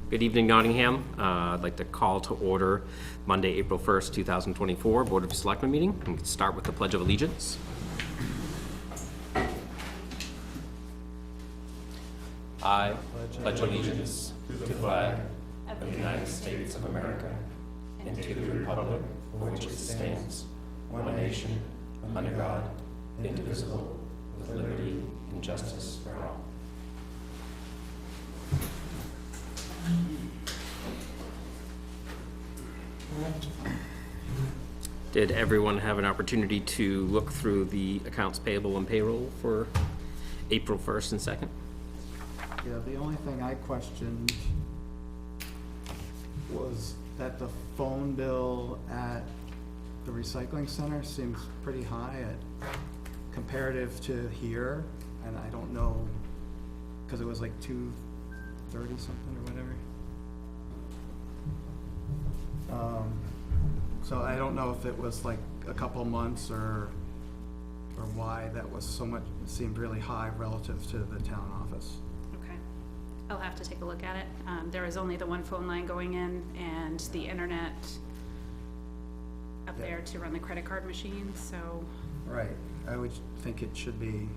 Good evening, Nottingham. I'd like to call to order Monday, April 1st, 2024 Board of Selectmen meeting. We can start with the Pledge of Allegiance. I pledge allegiance to the flag of the United States of America and to the republic for which it stands, one nation, under God, indivisible, with liberty and justice for all. Did everyone have an opportunity to look through the accounts payable and payroll for April 1st and 2nd? Yeah, the only thing I questioned was that the phone bill at the recycling center seems pretty high comparative to here, and I don't know, because it was like $230 something or whatever. So I don't know if it was like a couple months or why that was so much, it seemed really high relative to the town office. Okay, I'll have to take a look at it. There was only the one phone line going in and the internet up there to run the credit card machine, so. Right, I would think it should be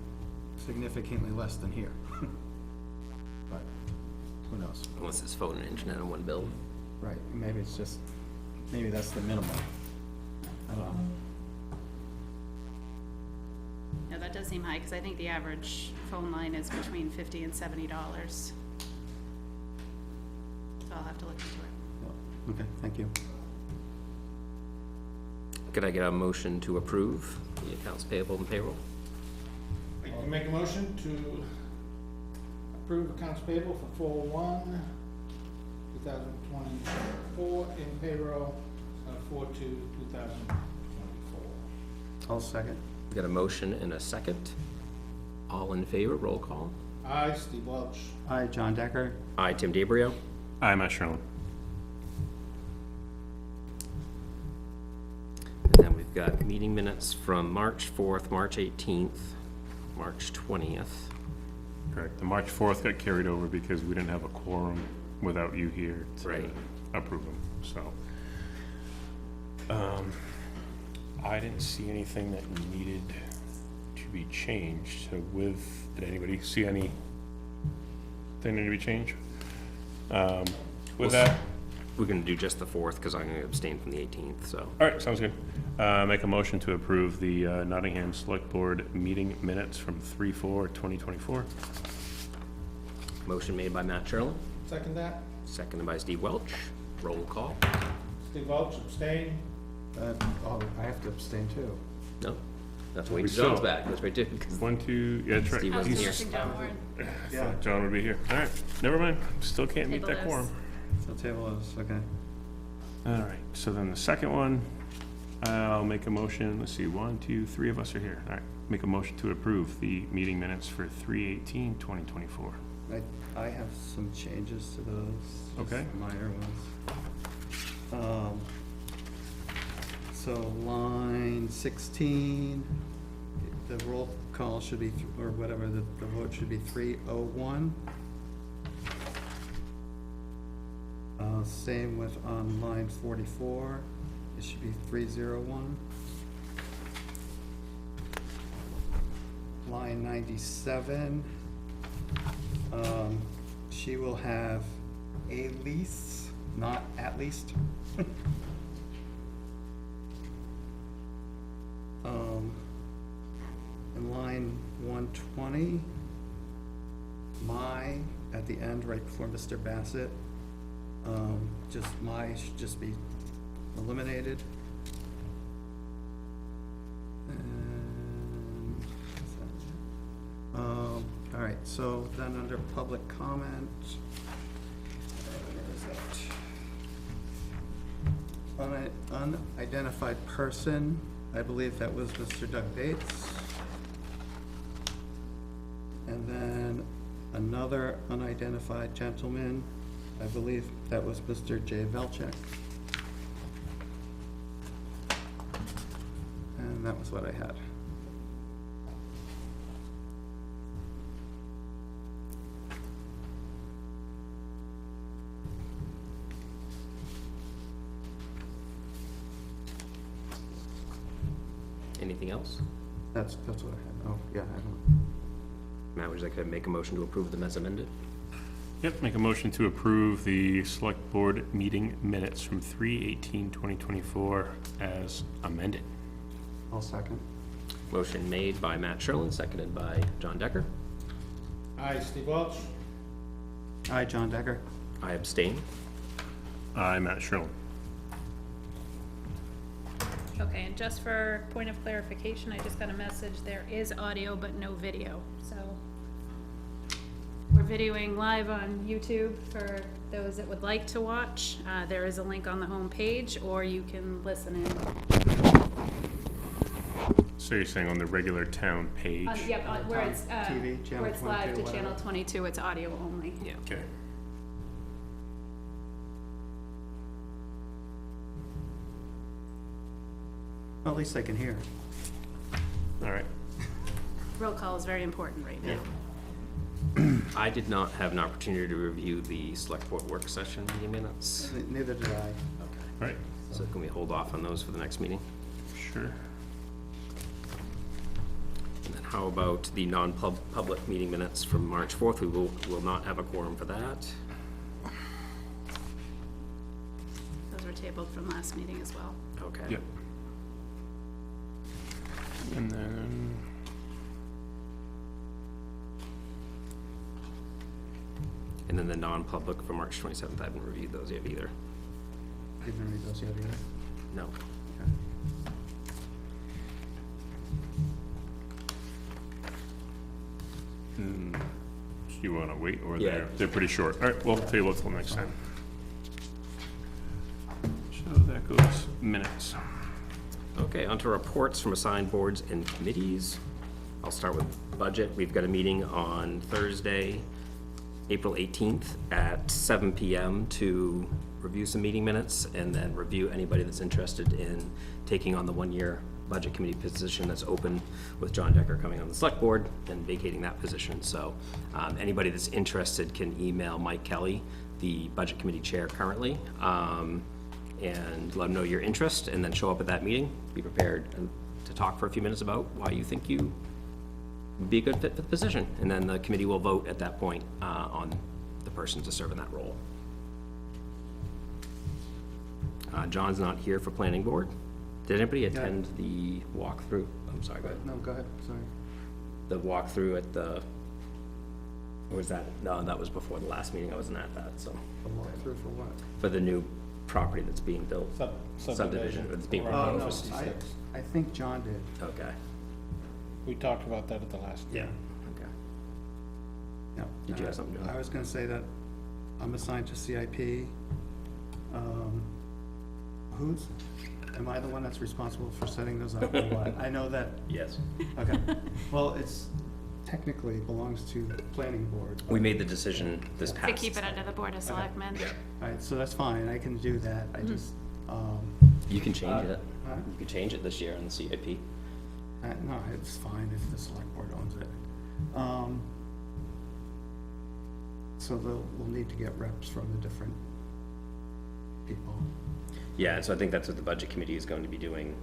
significantly less than here. But who knows? Unless it's phone and internet in one bill. Right, maybe it's just, maybe that's the minimum. I don't know. Yeah, that does seem high, because I think the average phone line is between $50 and $70. So I'll have to look into it. Okay, thank you. Could I get a motion to approve the accounts payable and payroll? I can make a motion to approve accounts payable for 4/1/2024 and payroll 4/2/2024. I'll second. Got a motion and a second. All in favor, roll call. Aye, Steve Welch. Hi, John Decker. Aye, Tim DeBrio. Aye, Matt Sherlin. And then we've got meeting minutes from March 4th, March 18th, March 20th. Correct. The March 4th got carried over because we didn't have a quorum without you here to Right. approve them, so. I didn't see anything that needed to be changed. So did anybody see anything that needed to be changed? With that, We're gonna do just the 4th because I'm gonna abstain from the 18th, so. all right, sounds good. Make a motion to approve the Nottingham Select Board meeting minutes from 3/4/2024. Motion made by Matt Sherlin, Second that. seconded by Steve Welch. Roll call. Steve Welch, abstain. Oh, I have to abstain too. No, that's We wait till John's still- back. That's right, too. 1, 2, yeah, that's right. Steve I was wasn't here. searching down more. I thought John would be here. All right, never mind. Still can't meet Table that those. quorum. So table is, okay. All right, so then the second one, I'll make a motion. Let's see, 1, 2, 3 of us are here. All right, make a motion to approve the meeting minutes for 3/18/2024. I have some changes to those. just Okay. Minor ones. So line 16, the roll call should be, or whatever, the vote should be 301. Same with on line 44, it should be 301. Line 97, she will have a lease, not at least. In line 120, my, at the end, right before Mr. Bassett, just my should just be eliminated. And, all right, so then under public comment, where is that? Unidentified person, I believe that was Mr. Doug Bates. And then another unidentified gentleman, I believe that was Mr. Jay Velchek. And that was what I had. Anything else? That's what I had. Oh, yeah, I don't. Matt, would you like to make a motion to approve them as amended? Yep, make a motion to approve the select board meeting minutes from 3/18/2024 as amended. I'll second. Motion made by Matt Sherlin, seconded by John Decker. Aye, Steve Welch. Aye, John Decker. I abstain. I'm Matt Sherlin. Okay, and just for point of clarification, I just got a message, there is audio but no video, so. We're videoing live on YouTube for those that would like to watch. There is a link on the home page, or you can listen in. So you're saying on the regular town page? Yep, where it's, TV, channel where it's live 22, to channel whatever. 22, it's audio only. Yeah. Okay. Well, at least I can hear. All right. Roll call is very important right now. I did not have an opportunity to review the select board work session meeting minutes. Neither did I. Okay. All right, So can we hold off on those for the next meeting? sure. And then how about the non-public meeting minutes from March 4th? We will not have a quorum for that. Those were tabled from last meeting as well. Okay. Yep. And then, And then the non-public for March 27th, I haven't reviewed those yet either. Didn't read those yet either. No. Okay. do you want to wait, or Yeah. they're pretty short? All right, we'll table it till next time. So that goes minutes. Okay, on to reports from assigned boards and committees. I'll start with budget. We've got a meeting on Thursday, April 18th at 7 PM to review some meeting minutes and then review anybody that's interested in taking on the one-year budget committee position that's open with John Decker coming on the select board and vacating that position. So anybody that's interested can email Mike Kelly, the budget committee chair currently, and let him know your interest, and then show up at that meeting. Be prepared to talk for a few minutes about why you think you would be a good fit for the position. And then the committee will vote at that point on the person to serve in that role. John's not here for planning board. Did anybody attend the walkthrough? I'm sorry, go ahead. No, go ahead, sorry. The walkthrough at the, or was that, no, that was before the last meeting. I wasn't at that, so. A walkthrough for what? For the new property that's being built. Subdivision that's being Oh, proposed. no, I think John did. Okay, We talked about that at the last. yeah, okay. Yeah. Did you have something, John? I was gonna say that I'm assigned to CIP. Am I the one that's responsible for setting those up or what? I know that, Yes. okay. Well, it's technically belongs to the planning board. We made the decision this past. To keep it under the Board of Selectmen. Yeah. Alright, so that's fine, I can do that, I just, You can change it. uh, You can change it this year on the CIP. no, it's fine if the select board owns it. So we'll need to get reps from the different people. Yeah, and so I think that's what the budget committee is going to be doing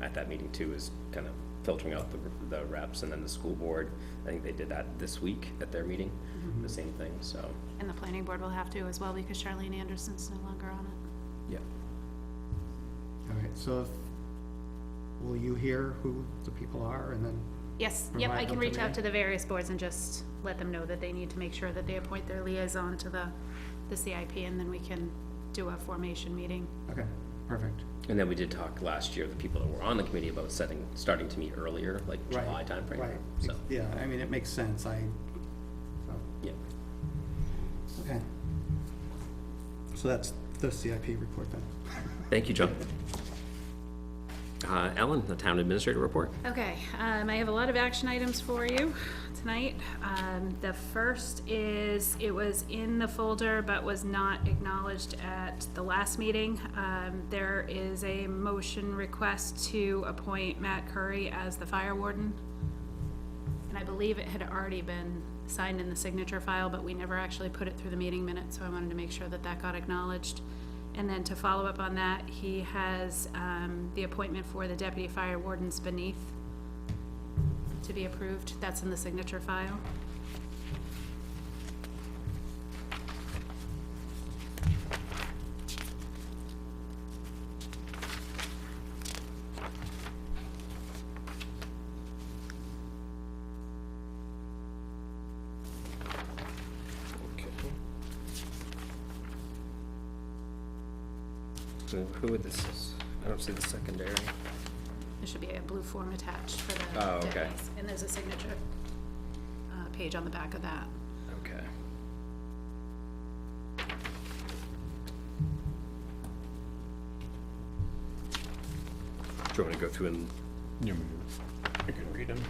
at that meeting too, is kind of filtering out the reps, and then the school board. I think they did that this week at their meeting, the same thing, so, And the planning board will have to as well, because Charlene Anderson's no longer on it. yeah. Alright, so will you hear who the people are and then, Yes, yep, Provide I can them to reach out me? to the various boards and just let them know that they need to make sure that they appoint their liaison to the CIP, and then we can do a formation meeting. okay, perfect. And then we did talk last year, the people that were on the committee, about starting to meet earlier, like July timeframe. Right, So, yeah, I mean, it makes sense, so, yeah. okay. So that's the CIP report then. Thank you, John. Ellen, the town administrator report. Okay, I have a lot of action items for you tonight. The first is, it was in the folder but was not acknowledged at the last meeting. There is a motion request to appoint Matt Curry as the fire warden. And I believe it had already been signed in the signature file, but we never actually put it through the meeting minutes, so I wanted to make sure that that got acknowledged. And then to follow up on that, he has the appointment for the deputy fire wardens beneath to be approved. That's in the signature file. Okay. So who would this is? I don't see the secondary. There should be a blue form attached for the Oh, okay. deputies, and there's a signature page on the back of that. Okay. Do you want to go through and, You can read them.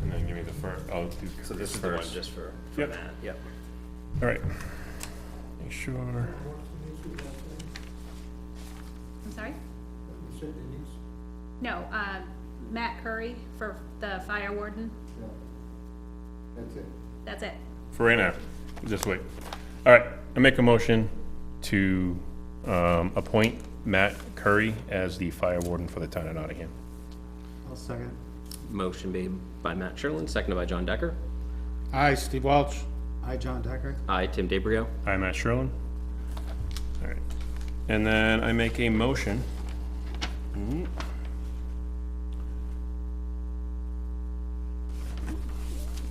And then give me the first, I'll do. so this is the one first. just for Yep. Matt, yep. All right. Make sure. I'm sorry? No, Matt Curry for the fire warden. That's it. For right now, just wait. All right, I make a motion to appoint Matt Curry as the fire warden for the town of Nottingham. I'll second. Motion made by Matt Sherlin, seconded by John Decker. Aye, Steve Welch. Aye, John Decker. Aye, Tim DeBrio. I'm Matt Sherlin. All right, and then I make a motion.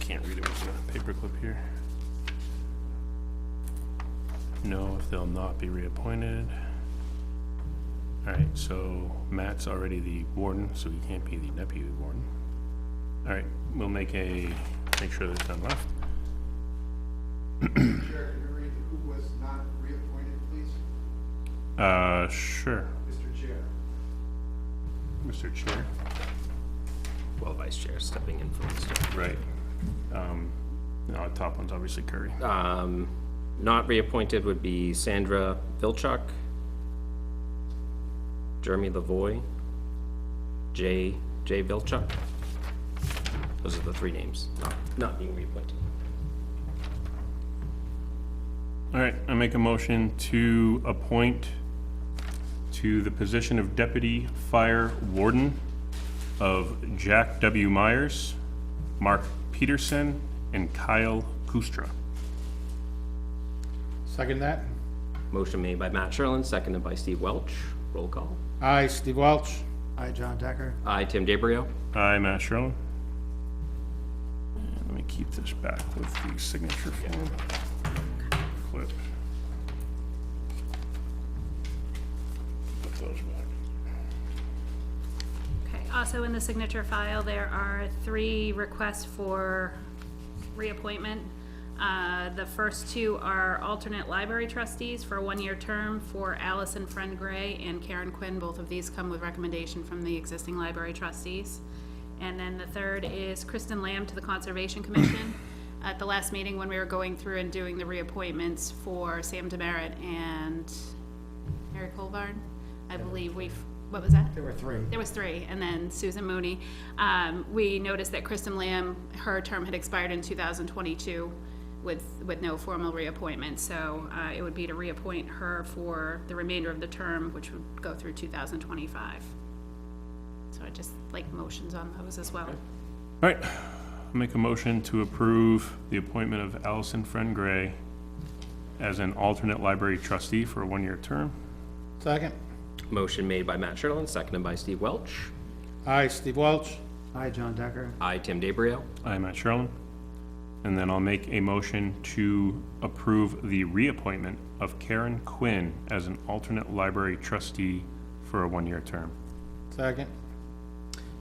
Can't read it with the paperclip here. No, if they'll not be reappointed. All right, so Matt's already the warden, so he can't be the deputy warden. All right, we'll make sure there's none left. Chair, can you read who was not reappointed, please? Sure, Mr. Chair. Mr. Chair. Well, Vice Chair stepping in for Mr. Right. No, top one's obviously Curry. Not reappointed would be Sandra Vilchuk, Jeremy Lavoy, Jay Vilchuk. Those are the three names, not being reappointed. All right, I make a motion to appoint to the position of Deputy Fire Warden of Jack W. Myers, Mark Peterson, and Kyle Kustra. Second that. Motion made by Matt Sherlin, seconded by Steve Welch. Roll call. Aye, Steve Welch. Aye, John Decker. Aye, Tim DeBrio. Aye, Matt Sherlin. And let me keep this back with the signature form. Flip. Put those back. Okay, also in the signature file, there are 3 requests for reappointment. The first 2 are alternate library trustees for a 1-year term for Allison Friend Gray and Karen Quinn. Both of these come with recommendation from the existing library trustees. And then the third is Kristen Lamb to the Conservation Commission. At the last meeting, when we were going through and doing the reappointments for Sam Demerit and Mary Colvarn, I believe what was that? There were 3. There was 3, and then Susan Mooney. We noticed that Kristen Lamb, her term had expired in 2022 with no formal reappointment, so it would be to reappoint her for the remainder of the term, which would go through 2025. So I just like motions on those as well. All right, I'll make a motion to approve the appointment of Allison Friend Gray as an alternate library trustee for a 1-year term. Second. Motion made by Matt Sherlin, seconded by Steve Welch. Aye, Steve Welch. Aye, John Decker. Aye, Tim DeBrio. I'm Matt Sherlin. And then I'll make a motion to approve the reappointment of Karen Quinn as an alternate library trustee for a 1-year term. Second.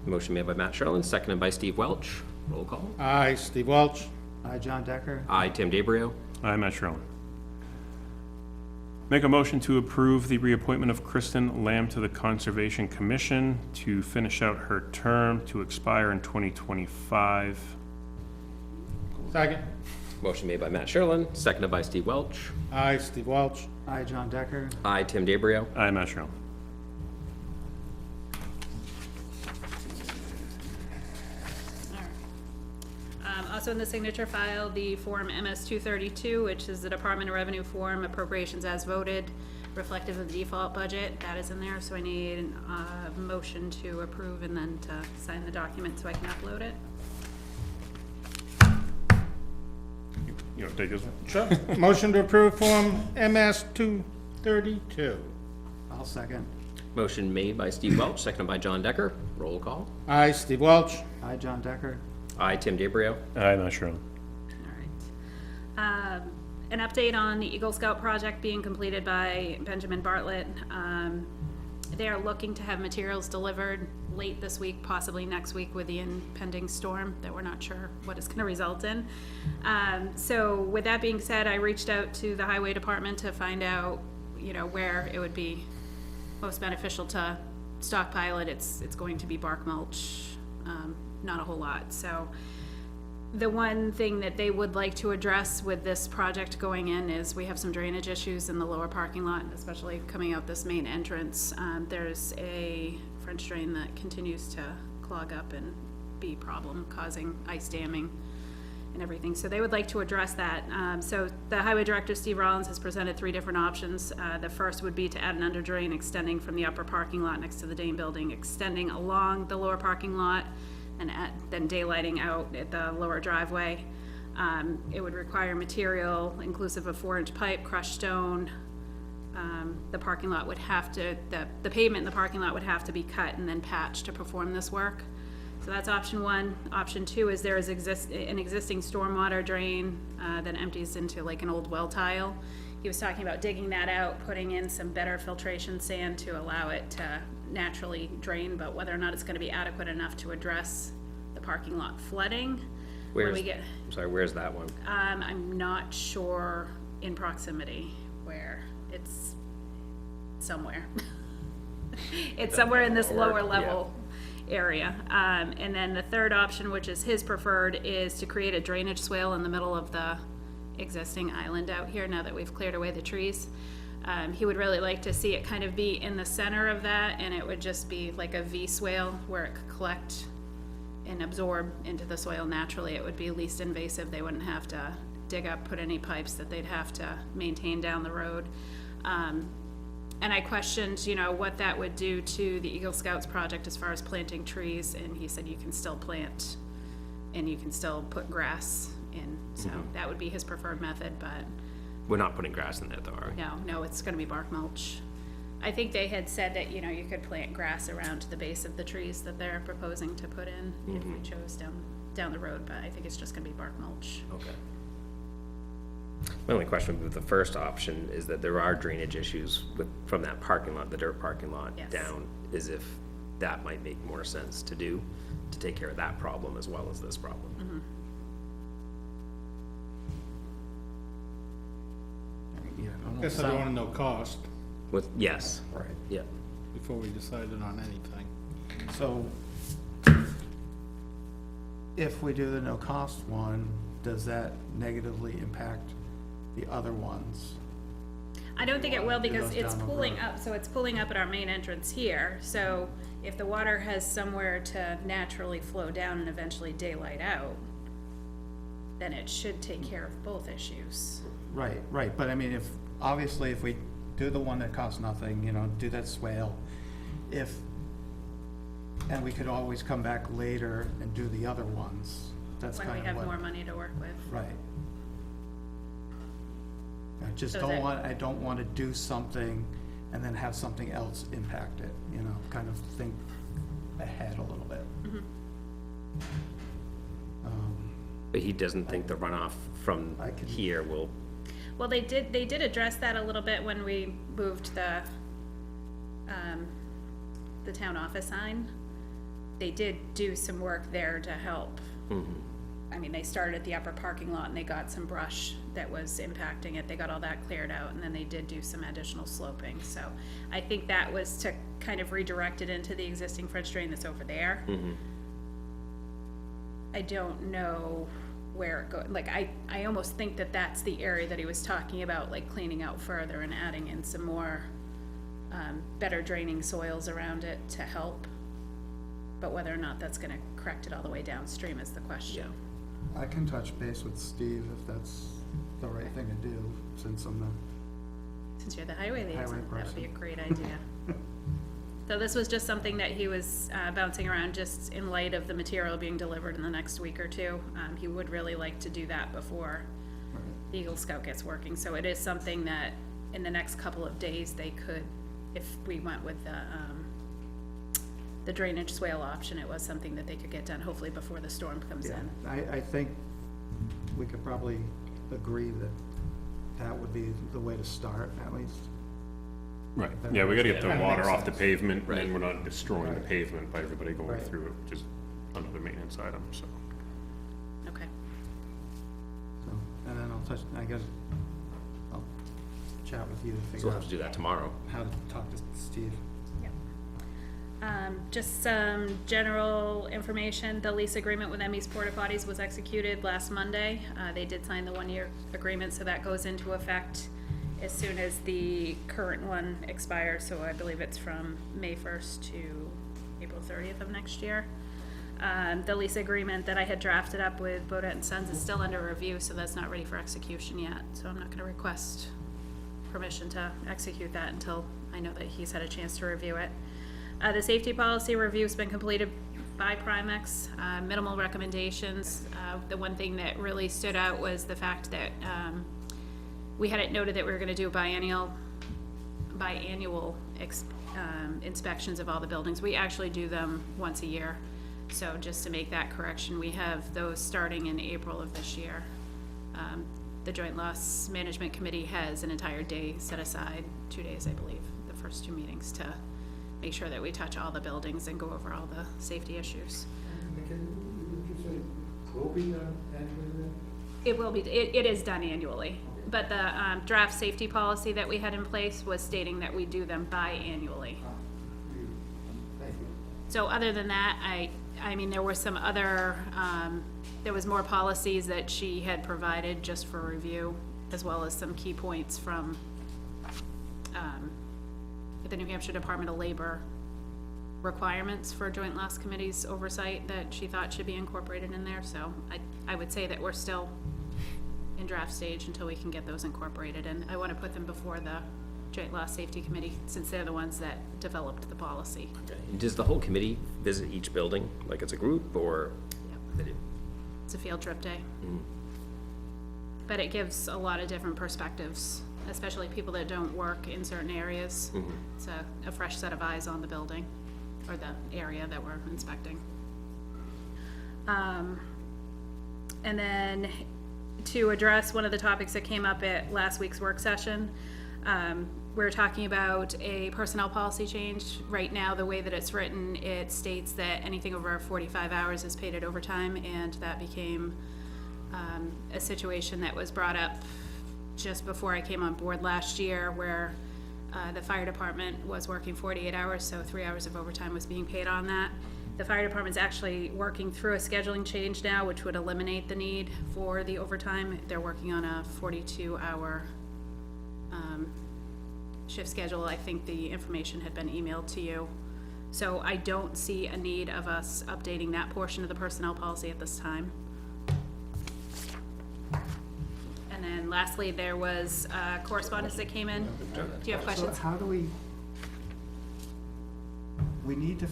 Motion made by Matt Sherlin, seconded by Steve Welch. Roll call. Aye, Steve Welch. Aye, John Decker. Aye, Tim DeBrio. I'm Matt Sherlin. Make a motion to approve the reappointment of Kristen Lamb to the Conservation Commission to finish out her term to expire in 2025. Second. Motion made by Matt Sherlin, seconded by Steve Welch. Aye, Steve Welch. Aye, John Decker. Aye, Tim DeBrio. I'm Matt Sherlin. Also in the signature file, the Form MS-232, which is the Department of Revenue form, appropriations as voted. reflective of the default budget. That is in there, so I need a motion to approve and then to sign the document so I can upload it. You know, take this one. Sure. Motion to approve Form MS 232. I'll second. Motion made by Steve Welch, seconded by John Decker. Roll call. Aye, Steve Welch. Hi, John Decker. Aye, Tim DeBrio. I'm not sure. All right. An update on the Eagle Scout project being completed by Benjamin Bartlett. They are looking to have materials delivered late this week, possibly next week, with the impending storm that we're not sure what it's gonna result in. So with that being said, I reached out to the highway department to find out, you know, where it would be most beneficial to stockpile it. It's going to be bark mulch, not a whole lot. So the one thing that they would like to address with this project going in is we have some drainage issues in the lower parking lot, especially coming out this main entrance. There's a French drain that continues to clog up and be a problem, causing ice damming and everything. So they would like to address that. So the highway director, Steve Rollins, has presented 3 different options. The first would be to add an under drain extending from the upper parking lot next to the Dane building, extending along the lower parking lot, and then daylighting out at the lower driveway. It would require material inclusive of 4-inch pipe, crushed stone. The parking lot would have to, the pavement in the parking lot would have to be cut and then patched to perform this work. So that's option 1. Option 2 is there is an existing stormwater drain that empties into like an old well tile. He was talking about digging that out, putting in some better filtration sand to allow it to naturally drain, but whether or not it's gonna be adequate enough to address the parking lot flooding. When we get, I'm sorry, where's that one? I'm not sure in proximity where, it's somewhere. It's somewhere in this lower level area. And then the third option, which is his preferred, is to create a drainage swale in the middle of the existing island out here now that we've cleared away the trees. He would really like to see it kind of be in the center of that, and it would just be like a V swale where it could collect and absorb into the soil naturally. It would be least invasive. They wouldn't have to dig up, put any pipes that they'd have to maintain down the road. And I questioned, you know, what that would do to the Eagle Scouts project as far as planting trees, and he said you can still plant and you can still put grass in. So that would be his preferred method, but We're not putting grass in there though, are we? no, it's gonna be bark mulch. I think they had said that, you know, you could plant grass around the base of the trees that they're proposing to put in if we chose down the road, but I think it's just gonna be bark mulch. Okay. My only question with the first option is that there are drainage issues from that parking lot, the dirt parking lot, Yes. down, is if that might make more sense to do, to take care of that problem as well as this problem. Yeah, Guess I wanna know cost Yes, Right. yeah. before we decided on anything. So, if we do the no cost one, does that negatively impact the other ones? I don't think it will Do because those it's down the pooling road. up, so it's pooling up at our main entrance here. So if the water has somewhere to naturally flow down and eventually daylight out, then it should take care of both issues. Right, but I mean, obviously, if we do the one that costs nothing, you know, do that swale, and we could always come back later and do the other ones, that's When we kind have of more what, money to work with. right. I just So don't that- want, I don't want to do something and then have something else impact it, you know, kind of think ahead a little bit. But he doesn't think the runoff from I can- here will, Well, they did address that a little bit when we moved the town office sign. They did do some work there to help. I mean, they started at the upper parking lot and they got some brush that was impacting it. They got all that cleared out, and then they did do some additional sloping. So I think that was to kind of redirect it into the existing French drain that's over there. I don't know where it goes. Like, I almost think that that's the area that he was talking about, like cleaning out further and adding in some more better draining soils around it to help. But whether or not that's gonna correct it all the way downstream is the question. I can touch base with Steve if that's the right thing to do, since I'm the Since you're the highway liaison, that would person. be a great idea. So this was just something that he was bouncing around just in light of the material being delivered in the next week or two. He would really like to do that before the Eagle Scout gets working. So it is something that in the next couple of days they could, if we went with the drainage swale option, it was something that they could get done hopefully before the storm comes Yeah, in. I think we could probably agree that that would be the way to start, at least. Right, yeah, we gotta get the That water makes off the sense. pavement, and Right. then we're not destroying the Right. pavement by everybody going Right. through it, which is another maintenance item, so. Okay. So, and then I'll I'll chat with you to So figure we'll have out to do that tomorrow. how to talk to Steve. Just some general information, the lease agreement with Emmy's Porta Potties was executed last Monday. They did sign the 1-year agreement, so that goes into effect as soon as the current one expires, so I believe it's from May 1st to April 30th of next year. The lease agreement that I had drafted up with Bodett and Sons is still under review, so that's not ready for execution yet, so I'm not gonna request permission to execute that until I know that he's had a chance to review it. The safety policy review's been completed by Primex, minimal recommendations. The one thing that really stood out was the fact that, we had it noted that we were gonna do biannual inspections of all the buildings. We actually do them once a year. So just to make that correction, we have those starting in April of this year. The Joint Loss Management Committee has an entire day set aside, 2 days, I believe, the first 2 meetings, to make sure that we touch all the buildings and go over all the safety issues. It will be, it is done annually, but the draft safety policy that we had in place was stating that we do them biannually. So other than that, I mean, there were some other, there was more policies that she had provided just for review, as well as some key points from the New Hampshire Department of Labor requirements for Joint Loss Committee's oversight that she thought should be incorporated in there, so I would say that we're still in draft stage until we can get those incorporated, and I wanna put them before the Joint Loss Safety Committee, since they're the ones that developed the policy. Does the whole committee visit each building, like as a group, or? Yep. They do? It's a field trip day. But it gives a lot of different perspectives, especially people that don't work in certain areas. It's a fresh set of eyes on the building, or the area that we're inspecting. And then to address one of the topics that came up at last week's work session, we're talking about a personnel policy change. Right now, the way that it's written, it states that anything over 45 hours is paid at overtime, and that became a situation that was brought up just before I came on board last year, where the fire department was working 48 hours, so 3 hours of overtime was being paid on that. The fire department's actually working through a scheduling change now, which would eliminate the need for the overtime. They're working on a 42-hour shift schedule. I think the information had been emailed to you. So I don't see a need of us updating that portion of the personnel policy at this time. And then lastly, there was correspondence that came in. Do you have So questions? how do we need to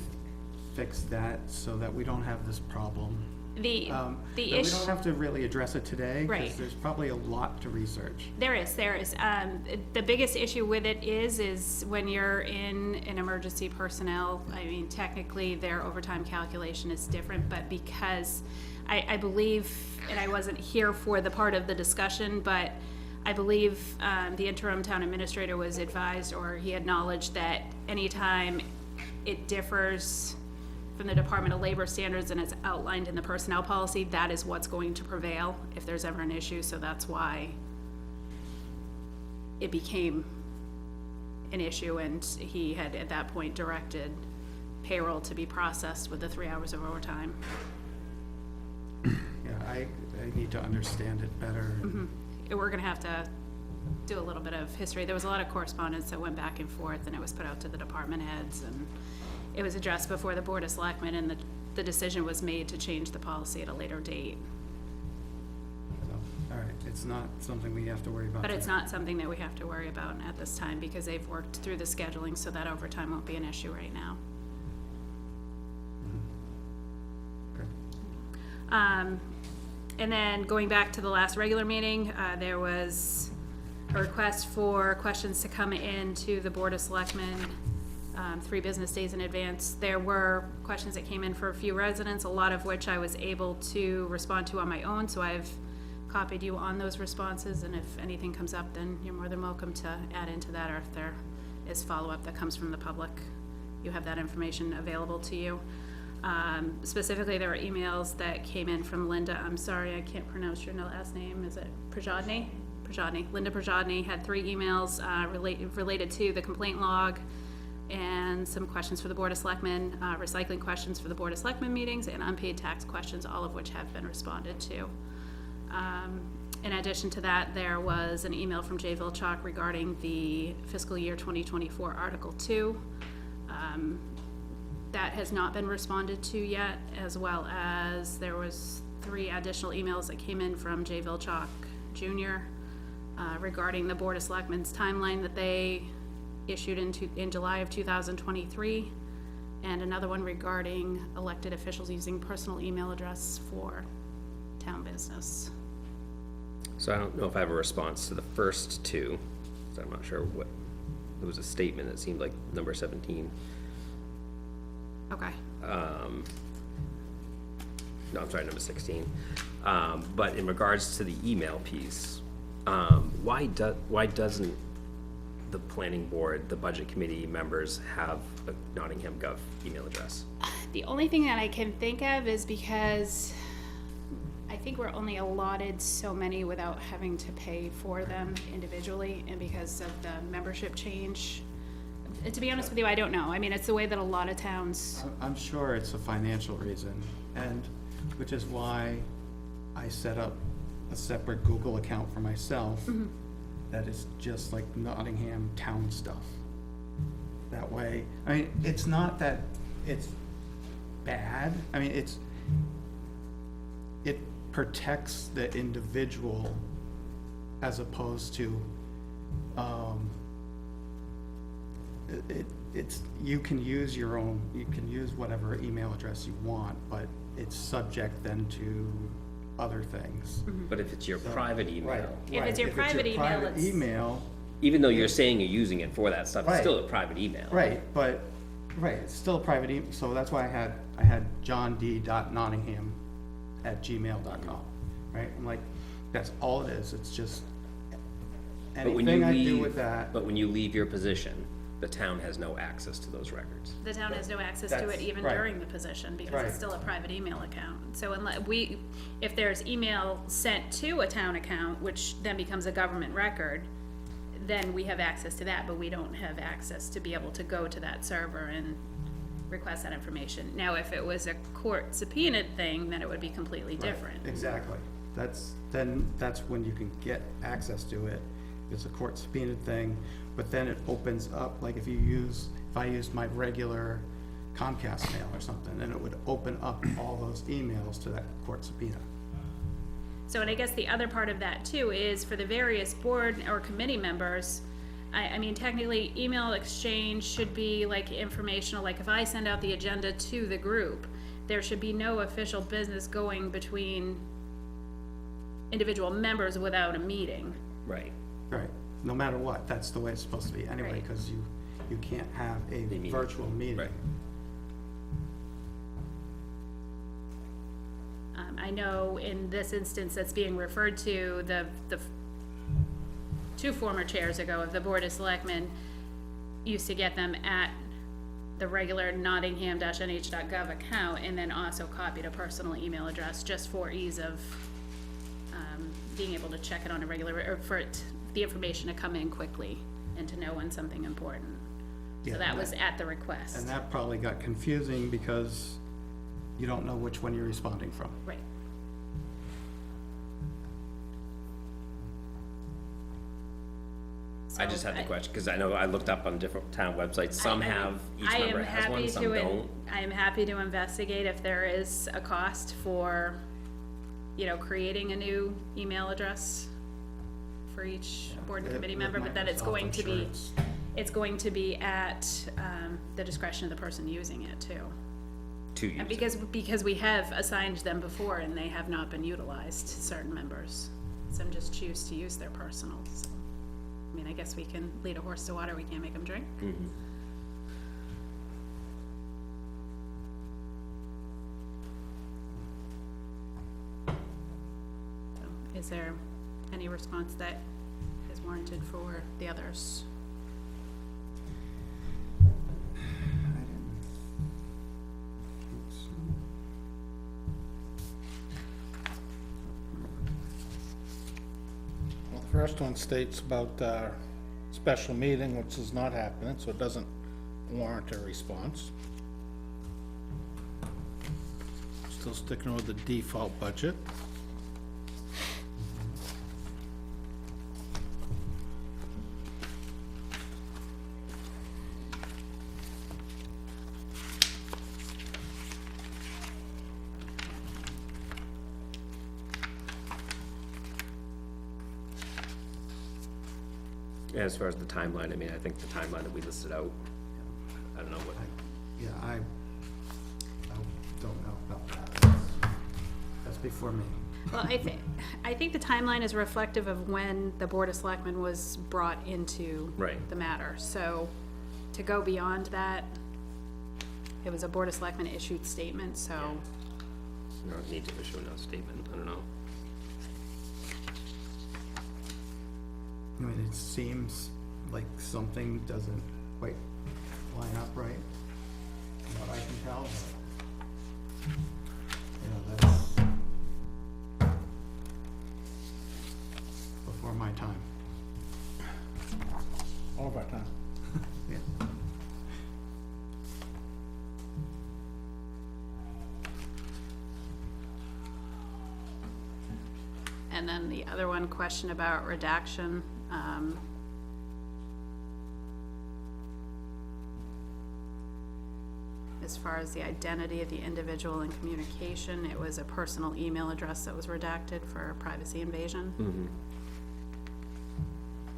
fix that so that we don't have this problem? The But we issue. don't have to really address it today, Right. because there's probably a lot to research. There is. The biggest issue with it is when you're in an emergency personnel, I mean, technically their overtime calculation is different, but because I believe, and I wasn't here for the part of the discussion, but I believe the interim town administrator was advised, or he had knowledge, that anytime it differs from the Department of Labor standards and it's outlined in the personnel policy, that is what's going to prevail if there's ever an issue, so that's why it became an issue, and he had at that point directed payroll to be processed with the 3 hours of overtime. Yeah, I need to understand it better. We're gonna have to do a little bit of history. There was a lot of correspondence that went back and forth, and it was put out to the department heads, and it was addressed before the Board of Selectmen, and the decision was made to change the policy at a later date. So, all right, it's not something we have to worry about. But it's tonight. not something that we have to worry about at this time, because they've worked through the scheduling, so that overtime won't be an issue right now. Okay. And then going back to the last regular meeting, there was a request for questions to come in to the Board of Selectmen, 3 business days in advance. There were questions that came in for a few residents, a lot of which I was able to respond to on my own, so I've copied you on those responses, and if anything comes up, then you're more than welcome to add into that, or if there is follow-up that comes from the public, you have that information available to you. Specifically, there were emails that came in from Linda, I'm sorry, I can't pronounce your last name, is it Prajadni? Prajadni, Linda Prajadni had 3 emails, related to the complaint log, and some questions for the Board of Selectmen, recycling questions for the Board of Selectmen meetings, and unpaid tax questions, all of which have been responded to. In addition to that, there was an email from Jay Vilchok regarding the fiscal year 2024 Article 2. That has not been responded to yet, as well as there was 3 additional emails that came in from Jay Vilchok Jr. Regarding the Board of Selectmen's timeline that they issued in July of 2023, and another one regarding elected officials using personal email address for town business. So I don't know if I have a response to the first 2, so I'm not sure what, it was a statement that seemed like number 17. Okay. No, I'm sorry, number 16. But in regards to the email piece, why doesn't the planning board, the budget committee members have a Nottingham Gov email address? The only thing that I can think of is because I think we're only allotted so many without having to pay for them individually, and because of the membership change. To be honest with you, I don't know. I mean, it's the way that a lot of towns, I'm sure it's a financial reason, and which is why I set up a separate Google account for myself that is just like Nottingham town stuff. That way, I mean, it's not that it's bad. I mean, it protects the individual as opposed to, it's, you can use your own, you can use whatever email address you want, but it's subject then to other things. But if it's your private email, If it's your private email, private it's- email, even though you're saying you're using it for that stuff, it's Right. still a private email. right, but, right, it's still a private email, so that's why I had johnd.nottingham@gmail.com, right? I'm like, that's all it is, it's just But when you anything I do leave, with that. but when you leave your position, the town has no access to those records. the town has no access to That's it even right. during the position, because Right. it's still a private email account. So unless if there's email sent to a town account, which then becomes a government record, then we have access to that, but we don't have access to be able to go to that server and request that information. Now, if it was a court subpoenaed thing, then it would be completely different. Exactly. That's when you can get access to it. It's a court subpoenaed thing, but then it opens up, like if I used my regular Comcast mail or something, then it would open up all those emails to that court subpoena. So, and I guess the other part of that too is for the various board or committee members, I mean, technically, email exchange should be like informational, like if I send out the agenda to the group, there should be no official business going between individual members without a meeting. Right. Right, no matter what, that's the way it's supposed to be anyway, Right. because you can't have a meeting. virtual meeting. Right. I know in this instance that's being referred to, the 2 former chairs ago of the Board of Selectmen used to get them at the regular nottingham-nh.gov account, and then also copied a personal email address just for ease of being able to check it on a regular, or for the information to come in quickly and to know when something important. Yeah, So that and was at the request. And that probably got confusing because you don't know which one you're responding from. Right. I just So had the question, because I know I looked up on different town websites, some I- have, each I am member has one, happy some to don't. I am happy to investigate if there is a cost for, creating a new email address for each board and With committee member, but that it's Microsoft, going I'm to sure be, it's- it's going to be at, the discretion of the person using it too. To use And it. because we have assigned them before and they have not been utilized, certain members. Some just choose to use their personal, so. I mean, I guess we can lead a horse to water, we can't make them drink. Mhm. So, is there any response that is warranted for the others? I didn't think so. Well, the first one states about, special meeting, which is not happening, so it doesn't warrant a response. Still sticking with the default budget. As far as the timeline, I mean, I think the timeline that we listed out, I don't know what, Yeah, I don't know about that. That's before me. Well, I think the timeline is reflective of when the Board of Selectmen was brought into Right. the matter. So to go beyond that, it was a Board of Selectmen issued statement, so. you don't need to issue another statement, I don't know. I mean, it seems like something doesn't quite line up right, from what I can tell, but, you know, that's before my time. All of our time. Yeah. And then the other one, question about redaction. As far as the identity of the individual and communication, it was a personal email address that was redacted for privacy invasion.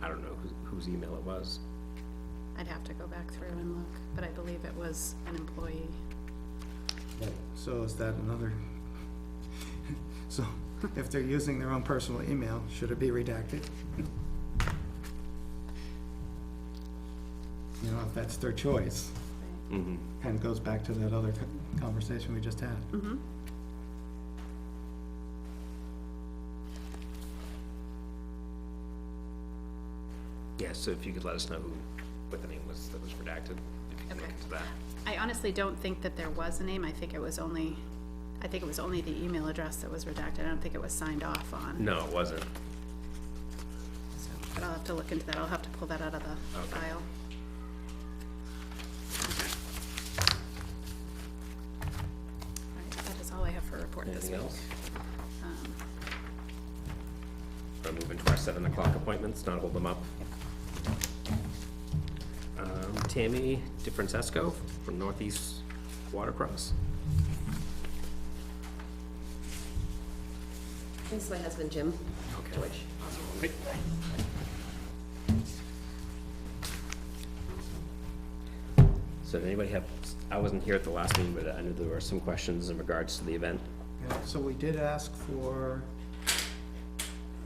I don't know whose email it was. I'd have to go back through and look, but I believe it was an employee. So is that another, so if they're using their own personal email, should it be redacted? You know, if that's their choice, Mm-hmm. kind of goes back to that other conversation we just had. Mm-hmm. Yeah, so if you could let us know what the name was that was redacted, if you can look Okay. into that. I honestly don't think that there was a name. I think it was only the email address that was redacted. I don't think it was signed off on. No, it wasn't. So, but I'll have to look into that. I'll have to pull that out of the Okay. file. Alright, that is all I have for report this Anything week. else? Um, We're moving to our 7 o'clock appointments, not hold them up. Tammy DeFrancesco from Northeast Watercross. This is my husband, Jim. Okay. George. So did anybody have, I wasn't here at the last meeting, but I knew there were some questions in regards to the event. Yeah, so we did ask for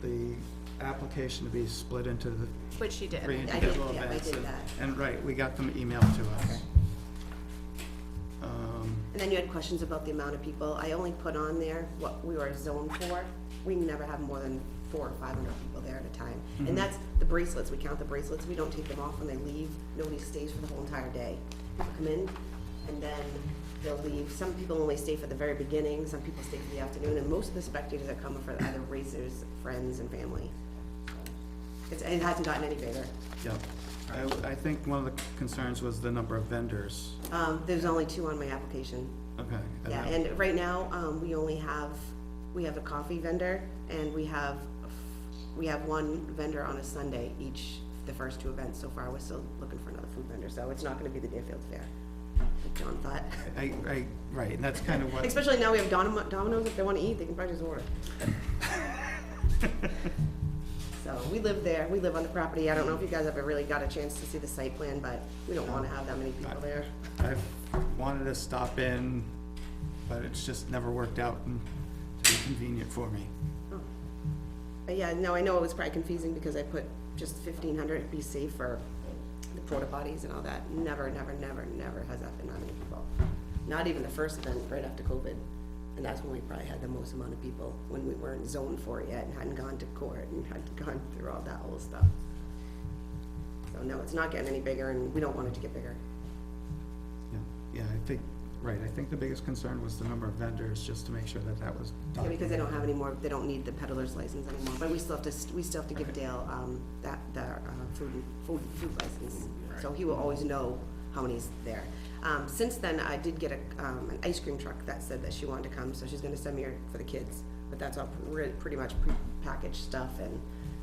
the application to be split into the Which you did. three I did, individual yeah, I events. did that. And right, we got them emailed to us. And then you had questions about the amount of people. I only put on there what we were zoned for. We never have more than 400 or 500 people there at a time. And that's the bracelets. We count the bracelets. We don't take them off when they leave. Nobody stays for the whole entire day. People come in and then they'll leave. Some people only stay for the very beginning. Some people stay for the afternoon. And most of the spectators that come are for either racers, friends, and family. It hasn't gotten any bigger. Yep. I think one of the concerns was the number of vendors. There's only 2 on my application. Okay. Yeah, that- and right now, we only have, we have a coffee vendor, and we have 1 vendor on a Sunday each, the first 2 events so far. We're still looking for another food vendor, so it's not gonna be the Deerfield Fair, like John thought. Right, and that's kind of what, Especially now we have Domino's, if they wanna eat, they can probably just order. So, So we live there, we live on the property. I don't know if you guys ever really got a chance to see the site plan, but we don't wanna have that many people there. I've wanted to stop in, but it's just never worked out and to be convenient for me. But yeah, no, I know it was probably confusing because I put just 1,500, be safe for the porta potties and all that. Never has that been that many people. Not even the first event, right after COVID. And that's when we probably had the most amount of people, when we weren't zoned for it yet and hadn't gone to court and hadn't gone through all that whole stuff. So no, it's not getting any bigger and we don't want it to get bigger. Yeah, I think, right, I think the biggest concern was the number of vendors, just to make sure that that was Yeah, done. because they don't have any more, they don't need the peddler's license anymore, but we still have to give Dale, food license. So he will always know how many's there. Since then, I did get an ice cream truck that said that she wanted to come, so she's gonna send me her for the kids. But that's all pretty much prepackaged stuff, and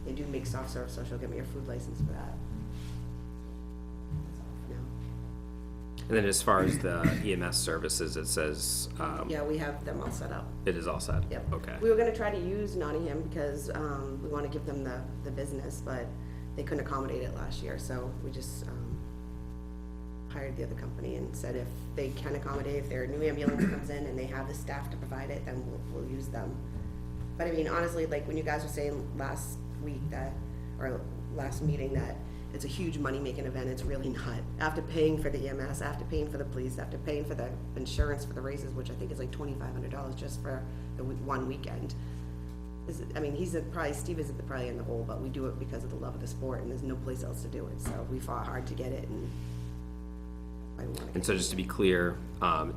they do make soft serve, so she'll give me her food license for that. That's all for now. And then as far as the EMS services, it says, Yeah, we have them all set up. it is all set? Yep. Okay. We were gonna try to use Nottingham because, we wanna give them the business, but they couldn't accommodate it last year, so we just, hired the other company and said if they can accommodate, if their new ambulance comes in and they have the staff to provide it, then we'll use them. But I mean, honestly, like when you guys were saying last week that, or last meeting, that it's a huge money-making event, it's really not. After paying for the EMS, after paying for the police, after paying for the insurance for the races, which I think is like $2,500 just for the one weekend. I mean, Steve is probably in the hole, but we do it because of the love of the sport and there's no place else to do it, so we fought hard to get it and I want to And so just to be clear,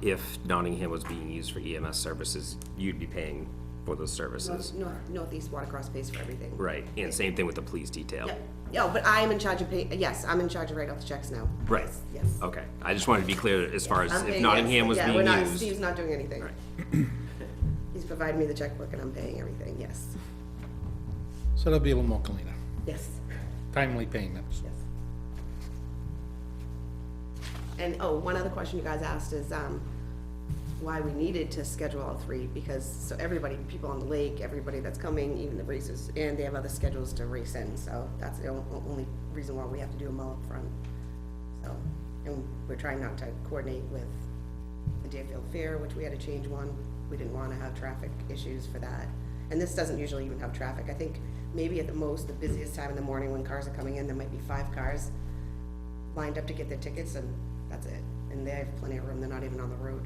if Nottingham was being used for EMS services, you'd be paying for those services? Northeast Watercross pays for everything. Right, and same thing with the police detail? Yep. Yeah, but I am in charge of yes, I'm in charge of writing off the checks now. Right. Yes. Okay, I just wanted to be clear as far as I'm if paying, Nottingham yes. was Yeah, being we're not, used. Steve's not doing anything. Right. He's providing me the checkbook and I'm paying everything, yes. So it'll be a little more cleaner, Yes, timely payments. yes. And, one other question you guys asked is, why we needed to schedule all three, because, so everybody, people on the lake, everybody that's coming, even the races, and they have other schedules to race in, so that's the only reason why we have to do them all up front. So, and we're trying not to coordinate with the Deerfield Fair, which we had to change one. We didn't wanna have traffic issues for that. And this doesn't usually even have traffic. I think maybe at the most, the busiest time in the morning when cars are coming in, there might be 5 cars lined up to get their tickets, and that's it. And they have plenty of room, they're not even on the road.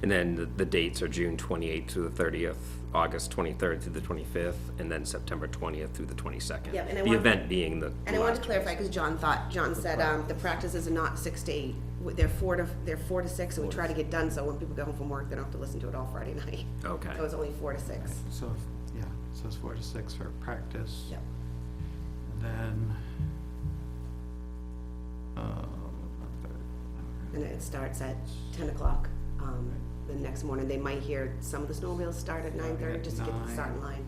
And then the dates are June 28th through the 30th, August 23rd through the 25th, and then September 20th through the 22nd. Yeah, and I The want- event being the And I wanted to last clarify, because John said, the practices are not 6 to 8, they're 4 to 6, and we try to get done, so when people go home from work, they don't have to listen to it all Friday night. Okay. So it's only 4 to 6. So, yeah, so it's 4 to 6 for practice. Yep. And then, And it starts at 10 o'clock, the next morning. They might hear some of the snowmobiles start at 9:30, just to get the 9. starting line.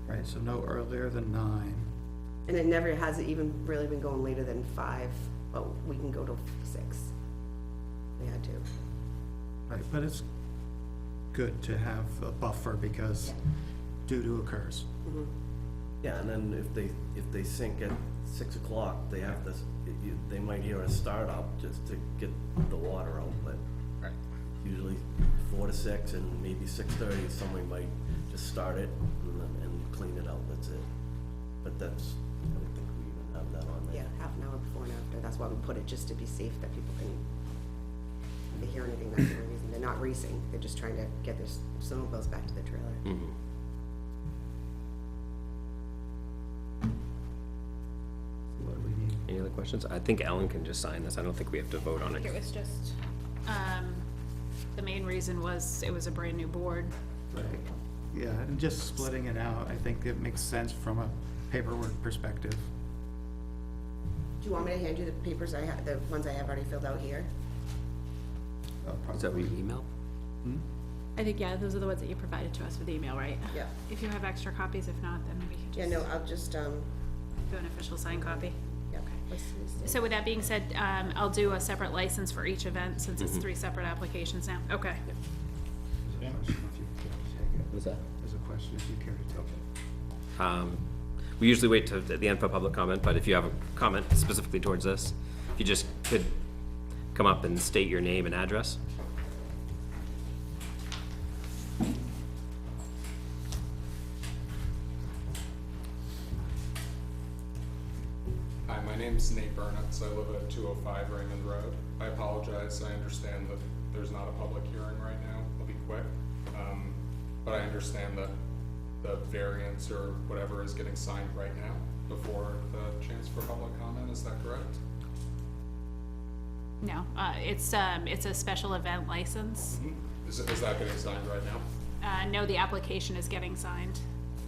right, so no earlier than 9. And it never has even really been going later than 5, but we can go till 6. We had to. Right, but it's good to have a buffer because doo-doo occurs. Yeah, and then if they sink at 6 o'clock, they have to, they might hear a start up just to get the water out, but Right. usually 4 to 6 and maybe 6:30, somebody might just start it and clean it out, that's it. But that's, I don't think we even have that on there. Yeah, half an hour before and after. That's why we put it, just to be safe, that people can, if they hear anything, that's the only reason. They're not racing, they're just trying to get their snowmobiles back to the trailer. Mhm. What do we need? Any other questions? I think Ellen can just sign this. I don't think we have to vote on I think it it. was just, the main reason was it was a brand new board. Right, yeah, and just splitting it out, I think it makes sense from a paperwork perspective. Do you want me to hand you the papers I have, the ones I have already filled out here? Is that what you emailed? I think, yeah, those are the ones that you provided to us with email, right? Yeah. If you have extra copies, if not, then we can Yeah, just no, I'll just, do an official signed copy. yeah, let's see. So with that being said, I'll do a separate license for each event, since it's 3 separate applications now. Okay. There's a question if you could take it. What's that? There's a question if you care to take it. We usually wait to the end for public comment, but if you have a comment specifically towards this, if you just could come up and state your name and address. Hi, my name's Nate Burnitz. I live at 205 Raymond Road. I apologize. I understand that there's not a public hearing right now. I'll be quick. But I understand that the variance or whatever is getting signed right now before the chance for public comment. Is that correct? No, it's a special event license. Is that getting signed right now? No, the application is getting signed.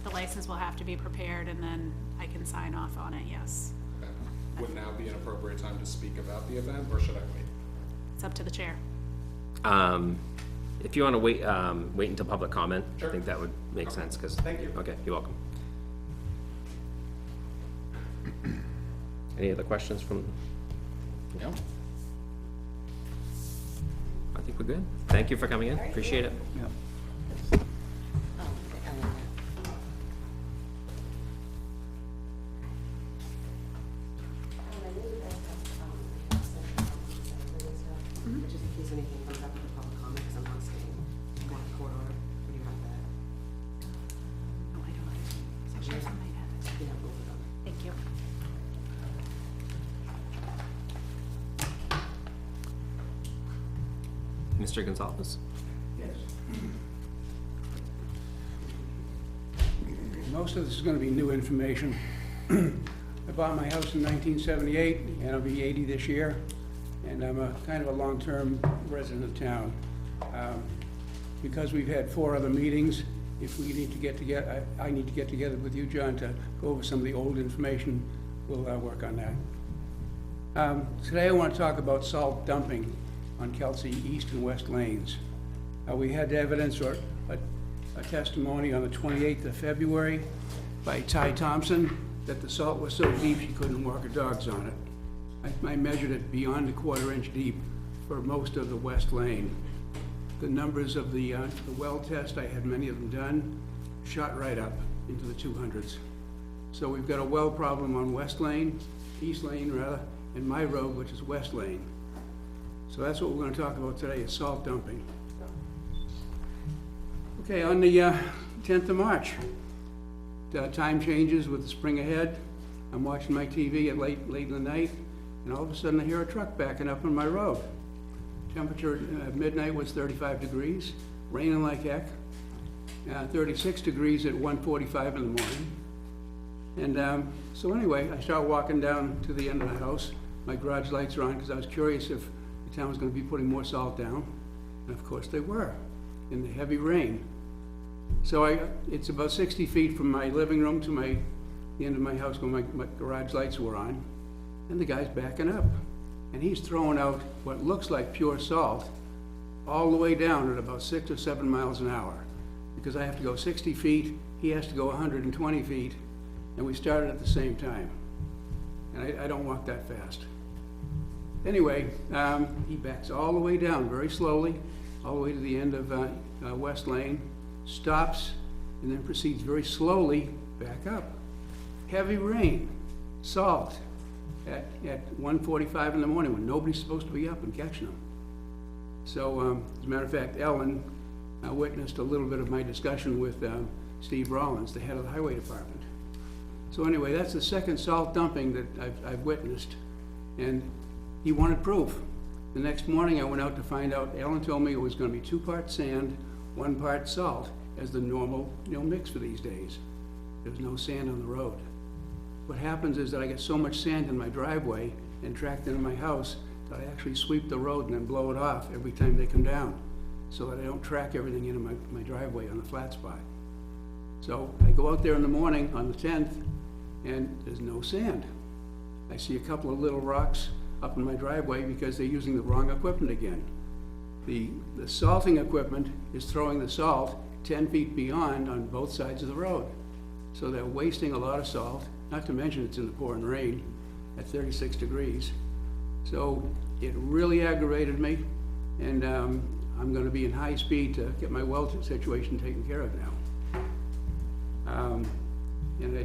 The license will have to be prepared and then I can sign off on it, yes. Okay. Would now be an appropriate time to speak about the event, or should I wait? It's up to the chair. If you want to wait, wait until public comment, I Sure. think that would make sense, because. Thank you. Okay, you're welcome. Any other questions from? Yeah. I think we're good. Thank you for coming in, appreciate it. Yeah. Just in case anything comes up with the public comment, because I'm not staying. I'm going to court order. What do you have that? No, I don't. Section might have it. Yeah, both of them. Thank you. Mr. Gonzalez? Most of this is gonna be new information. I bought my house in 1978, and I'll be 80 this year, and I'm a kind of a long-term resident of town. Because we've had 4 other meetings, if we need to get together, I need to get together with you, John, to go over some of the old information, we'll work on that. Today I want to talk about salt dumping on Kelsey East and West Lanes. We had evidence or a testimony on the 28th of February by Ty Thompson that the salt was so deep she couldn't walk her dogs on it. I measured it beyond a 1/4 inch deep for most of the West Lane. The numbers of the well test, I had many of them done, shot right up into the 200s. So we've got a well problem on West Lane, East Lane rather, and my road, which is West Lane. So that's what we're gonna talk about today, is salt dumping. Okay, on the 10th of March, the time changes with the spring ahead. I'm watching my TV at late in the night, and all of a sudden I hear a truck backing up on my road. Temperature at midnight was 35 degrees, raining like heck. 36 degrees at 1:45 in the morning. And so anyway, I start walking down to the end of the house. My garage lights are on because I was curious if the town was going to be putting more salt down. And of course they were, in the heavy rain. So it's about 60 feet from my living room to the end of my house where my garage lights were on. And the guy's backing up. And he's throwing out what looks like pure salt all the way down at about 6 or 7 miles an hour. Because I have to go 60 feet, he has to go 120 feet, and we started at the same time. And I don't walk that fast. Anyway, he backs all the way down very slowly, all the way to the end of West Lane, stops, and then proceeds very slowly back up. Heavy rain, salt, at 1:45 in the morning when nobody's supposed to be up and catching them. So, as a matter of fact, Ellen witnessed a little bit of my discussion with Steve Rollins, the head of the highway department. So anyway, that's the second salt dumping that I've witnessed, and he wanted proof. The next morning I went out to find out, Ellen told me it was gonna be 2 parts sand, 1 part salt, as the normal, mix for these days. There's no sand on the road. What happens is that I get so much sand in my driveway and tracked into my house that I actually sweep the road and then blow it off every time they come down, so that I don't track everything into my driveway on the flat spot. So I go out there in the morning on the 10th, and there's no sand. I see a couple of little rocks up in my driveway because they're using the wrong equipment again. The salting equipment is throwing the salt 10 feet beyond on both sides of the road. So they're wasting a lot of salt, not to mention it's in the pouring rain at 36 degrees. So it really aggravated me, and I'm gonna be in high speed to get my well situation taken care of now.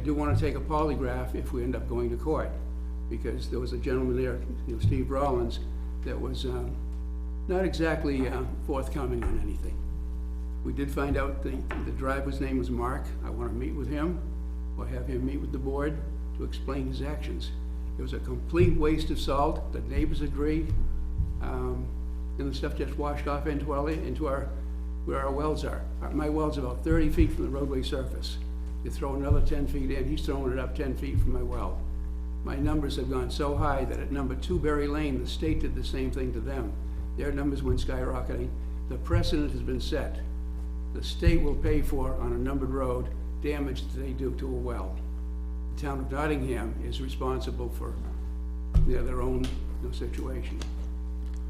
do want to take a polygraph if we end up going to court, because there was a gentleman there, Steve Rollins, that was not exactly forthcoming on anything. We did find out the driver's name was Mark. I want to meet with him, or have him meet with the board to explain his actions. It was a complete waste of salt. The neighbors agree. And the stuff just washed off into where our wells are. My well's about 30 feet from the roadway surface. You throw another 10 feet in, he's throwing it up 10 feet from my well. My numbers have gone so high that at number 2 Berry Lane, the state did the same thing to them. Their numbers went skyrocketing. The precedent has been set. The state will pay for, on a numbered road, damage that they do to a well. The town of Nottingham is responsible for their own situation.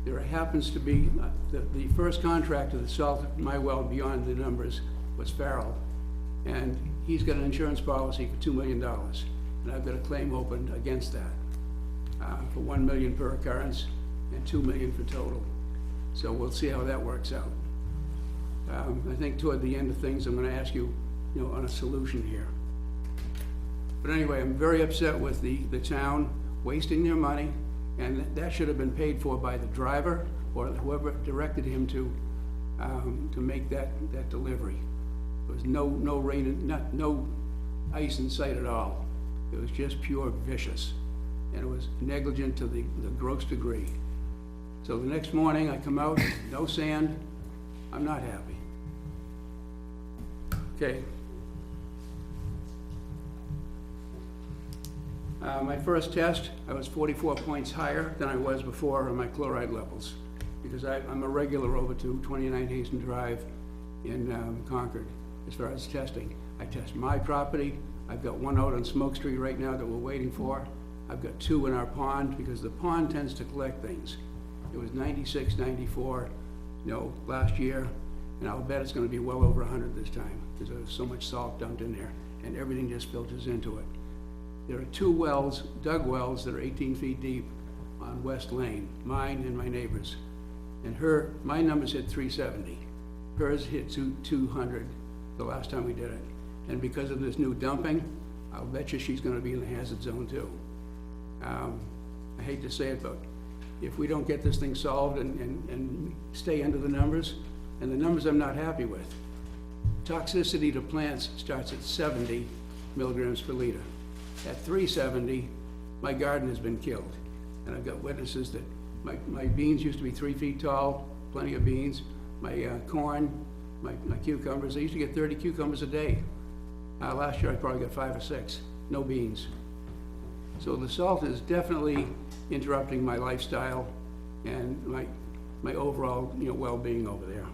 There happens to be, the first contractor that salted my well beyond the numbers was Farrell. And he's got an insurance policy for $2 million. And I've got a claim opened against that, for $1 million per occurrence and $2 million for total. So we'll see how that works out. I think toward the end of things, I'm gonna ask you, on a solution here. But anyway, I'm very upset with the town wasting their money, and that should have been paid for by the driver or whoever directed him to make that delivery. There was no rain, no ice in sight at all. It was just pure vicious, and it was negligent to the gross degree. So the next morning, I come out, no sand, I'm not happy. Okay. My first test, I was 44 points higher than I was before on my chloride levels, because I'm a regular over to 29 Hazen Drive in Concord as far as testing. I test my property. I've got one out on Smoke Street right now that we're waiting for. I've got 2 in our pond, because the pond tends to collect things. It was 96, 94, last year, and I'll bet it's gonna be well over 100 this time, because there's so much salt dumped in there, and everything just filters into it. There are 2 wells, dug wells, that are 18 feet deep on West Lane, mine and my neighbor's. And my numbers hit 370. Hers hit 200 the last time we did it. And because of this new dumping, I'll bet you she's gonna be in the hazard zone too. I hate to say it, but if we don't get this thing solved and stay under the numbers, and the numbers I'm not happy with. Toxicity to plants starts at 70 milligrams per liter. At 370, my garden has been killed. And I've got witnesses that my beans used to be 3 feet tall, plenty of beans. My corn, my cucumbers, I used to get 30 cucumbers a day. Last year I probably got 5 or 6, no beans. So the salt is definitely interrupting my lifestyle and my overall, well-being over there.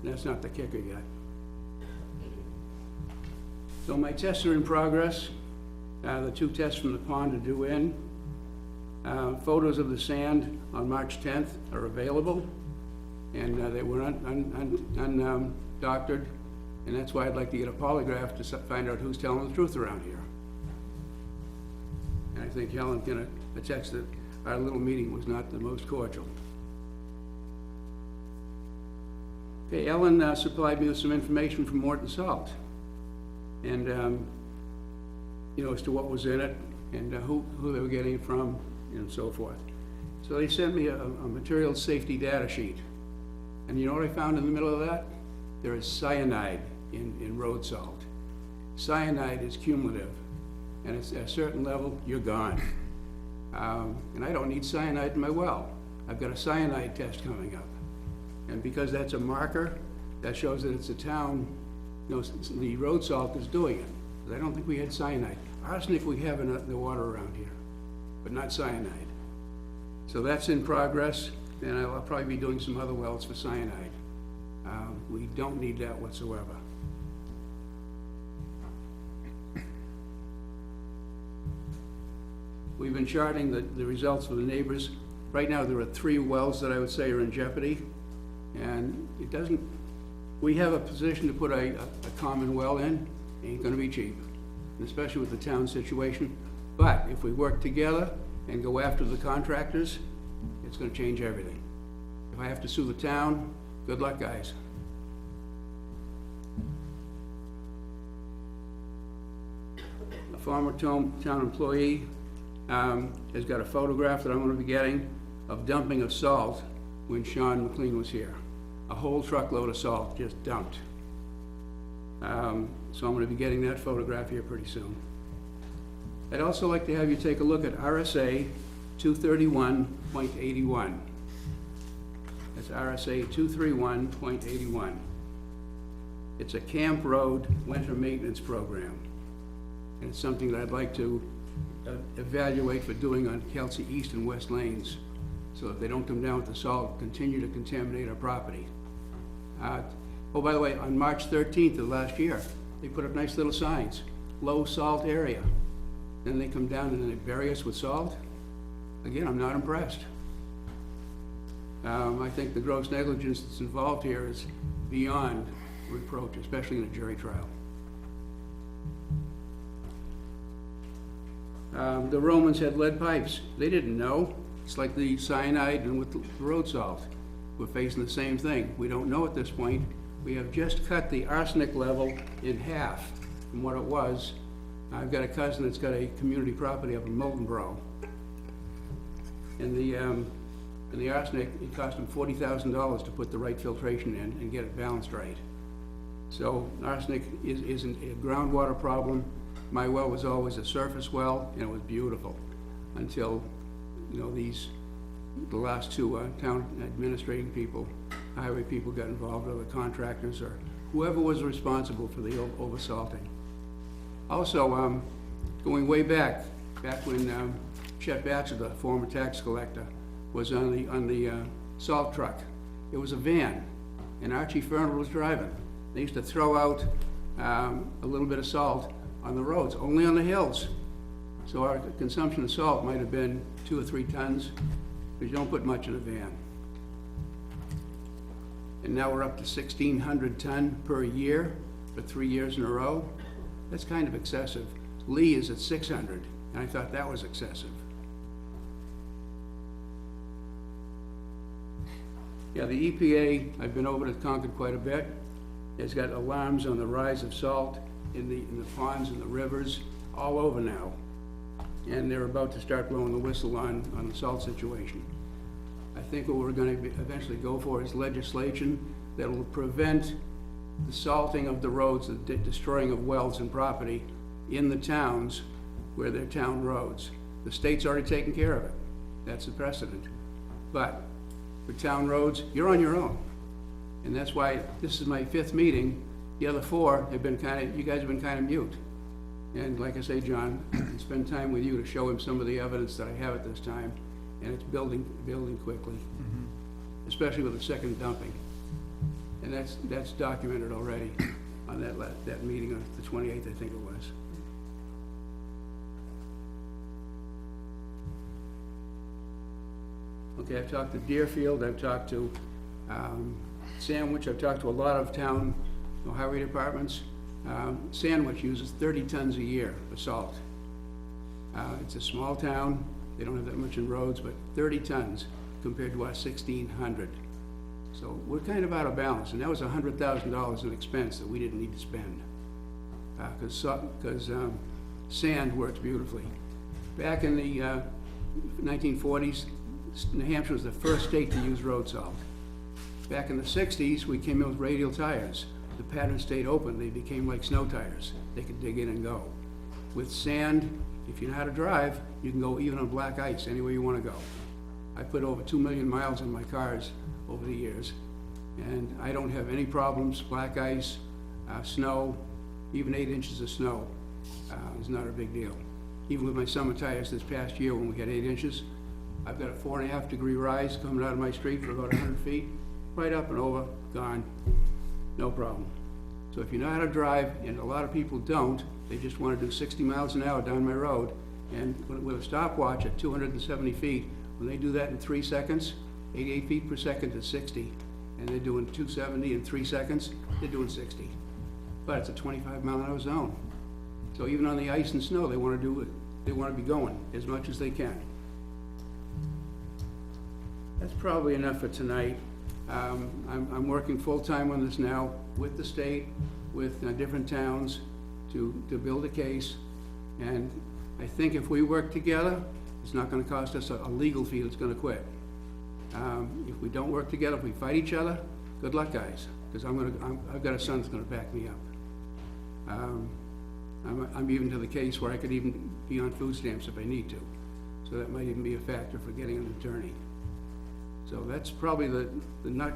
And that's not the kicker yet. So my tests are in progress. The 2 tests from the pond are due in. Photos of the sand on March 10th are available, and they were undoctored, and that's why I'd like to get a polygraph to find out who's telling the truth around here. And I think Helen can attest that our little meeting was not the most cordial. Okay, Ellen supplied me with some information from Morton Salt, and as to what was in it and who they were getting it from and so forth. So they sent me a material safety data sheet, and you know what I found in the middle of that? There is cyanide in road salt. Cyanide is cumulative, and it's at a certain level, you're gone. And I don't need cyanide in my well. I've got a cyanide test coming up. And because that's a marker, that shows that it's a town, the road salt is doing it. But I don't think we had cyanide. Arsenic we have in the water around here, but not cyanide. So that's in progress, and I'll probably be doing some other wells for cyanide. We don't need that whatsoever. We've been charting the results for the neighbors. Right now, there are 3 wells that I would say are in jeopardy, and we have a position to put a common well in, ain't gonna be cheap, especially with the town situation. But if we work together and go after the contractors, it's gonna change everything. If I have to sue the town, good luck, guys. former town employee, has got a photograph that I'm gonna be getting of dumping of salt when Sean McLean was here. A whole truckload of salt just dumped. So I'm gonna be getting that photograph here pretty soon. I'd also like to have you take a look at RSA 231.81. That's RSA 231.81. It's a Camp Road winter maintenance program. And it's something that I'd like to evaluate for doing on Kelsey East and West Lanes, so that they don't come down with the salt, continue to contaminate our property. Oh, by the way, on March 13th of last year, they put up nice little signs, low salt area. Then they come down and they bury us with salt. Again, I'm not impressed. I think the gross negligence that's involved here is beyond reproach, especially in a jury trial. The Romans had lead pipes. They didn't know. It's like the cyanide and with the road salt. We're facing the same thing. We don't know at this point. We have just cut the arsenic level in half from what it was. I've got a cousin that's got a community property up in Moltenboro. And the arsenic, it cost him $40,000 to put the right filtration in and get it balanced right. So arsenic isn't a groundwater problem. My well was always a surface well, and it was beautiful until, you know, the last two town administrating people, highway people got involved, or the contractors, or whoever was responsible for the oversalting. Also, going way back when Chet Batcher, the former tax collector, was on the salt truck. It was a van, and Archie Fernald was driving. They used to throw out a little bit of salt on the roads, only on the hills. So our consumption of salt might have been 2 or 3 tons, because you don't put much in a van. And now we're up to 1,600 ton per year for 3 years in a row. That's kind of excessive. Lee is at 600, and I thought that was excessive. Yeah, the EPA, I've been over to Concord quite a bit. It's got alarms on the rise of salt in the ponds and the rivers all over now. And they're about to start blowing the whistle on the salt situation. I think what we're going to eventually go for is legislation that will prevent the salting of the roads, the destroying of wells and property in the towns where they're town roads. The state's already taken care of it. That's the precedent. But for town roads, you're on your own. And that's why this is my 5th meeting. The other 4 have been you guys have been kind of mute. And like I say, John, I spend time with you to show him some of the evidence that I have at this time, and it's building quickly, especially with the second dumping. And that's documented already on that meeting on the 28th, I think it was. Okay, I've talked to Deerfield, I've talked to Sandwich, I've talked to a lot of town highway departments. Sandwich uses 30 tons a year of salt. It's a small town, they don't have that much in roads, but 30 tons compared to our 1,600. So we're kind of out of balance, and that was $100,000 in expense that we didn't need to spend. Because sand works beautifully. Back in the 1940s, New Hampshire was the first state to use road salt. Back in the 60s, we came in with radial tires. The pattern stayed open. They became like snow tires. They could dig in and go. With sand, if you know how to drive, you can go even on black ice, anywhere you want to go. I put over 2 million miles on my cars over the years, and I don't have any problems. Black ice, snow, even 8 inches of snow is not a big deal. Even with my summer tires this past year when we had 8 inches, I've got a 4.5 degree rise coming out of my street for about 100 feet, right up and over, gone. No problem. So if you know how to drive, and a lot of people don't, they just want to do 60 miles an hour down my road, and with a stopwatch at 270 feet, when they do that in 3 seconds, 88 feet per second to 60, and they're doing 270 in 3 seconds, they're doing 60. But it's a 25 mile an hour zone. So even on the ice and snow, they want to do it. They want to be going as much as they can. That's probably enough for tonight. I'm working full-time on this now with the state, with different towns to build a case. And I think if we work together, it's not gonna cost us a legal fee that's gonna quit. If we don't work together, if we fight each other, good luck, guys, because I've got a son that's gonna back me up. I'm even to the case where I could even be on food stamps if I need to. So that might even be a factor for getting an attorney. So that's probably the nut.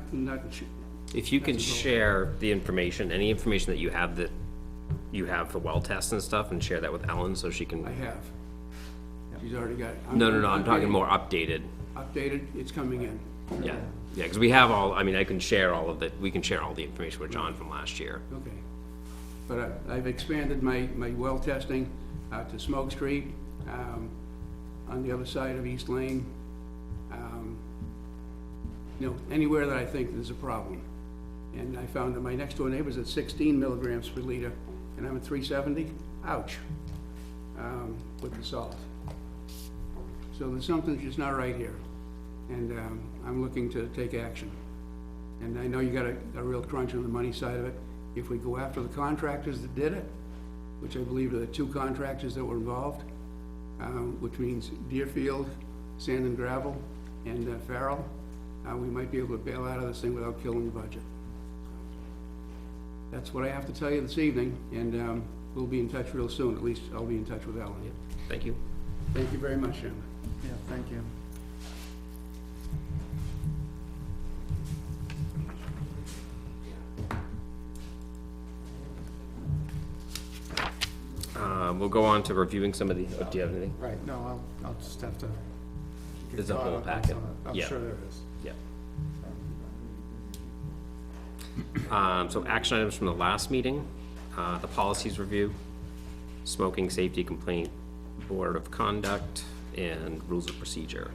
If you can That's a goal. share the information, any information that you have for well tests and stuff, and share that with Ellen so she can. I have. She's already got it. No, I'm talking more updated. Updated, it's coming in. Yeah, because we have all, I mean, I can share all of the, we can share all the information with John from last year. Okay. But I've expanded my well testing to Smoke Street, on the other side of East Lane. You know, anywhere that I think there's a problem. And I found that my next door neighbor's at 16 milligrams per liter, and I'm at 370. Ouch. With the salt. So there's something just not right here. And I'm looking to take action. And I know you got a real crunch on the money side of it. If we go after the contractors that did it, which I believe are the 2 contractors that were involved, which means Deerfield, Sand and Gravel, and Farrell, we might be able to bail out of this thing without killing the budget. That's what I have to tell you this evening, and we'll be in touch real soon. At least I'll be in touch with Ellen. Thank you. Thank you very much, gentlemen. Yeah, thank you. We'll go on to reviewing some of the, do you have anything? Right, no, I'll just have to. get There's a caught whole up on packet. some of it. I'm Yeah. sure there is. Yeah. So action items from the last meeting, the policies review, smoking safety complaint, board of conduct, and rules of procedure.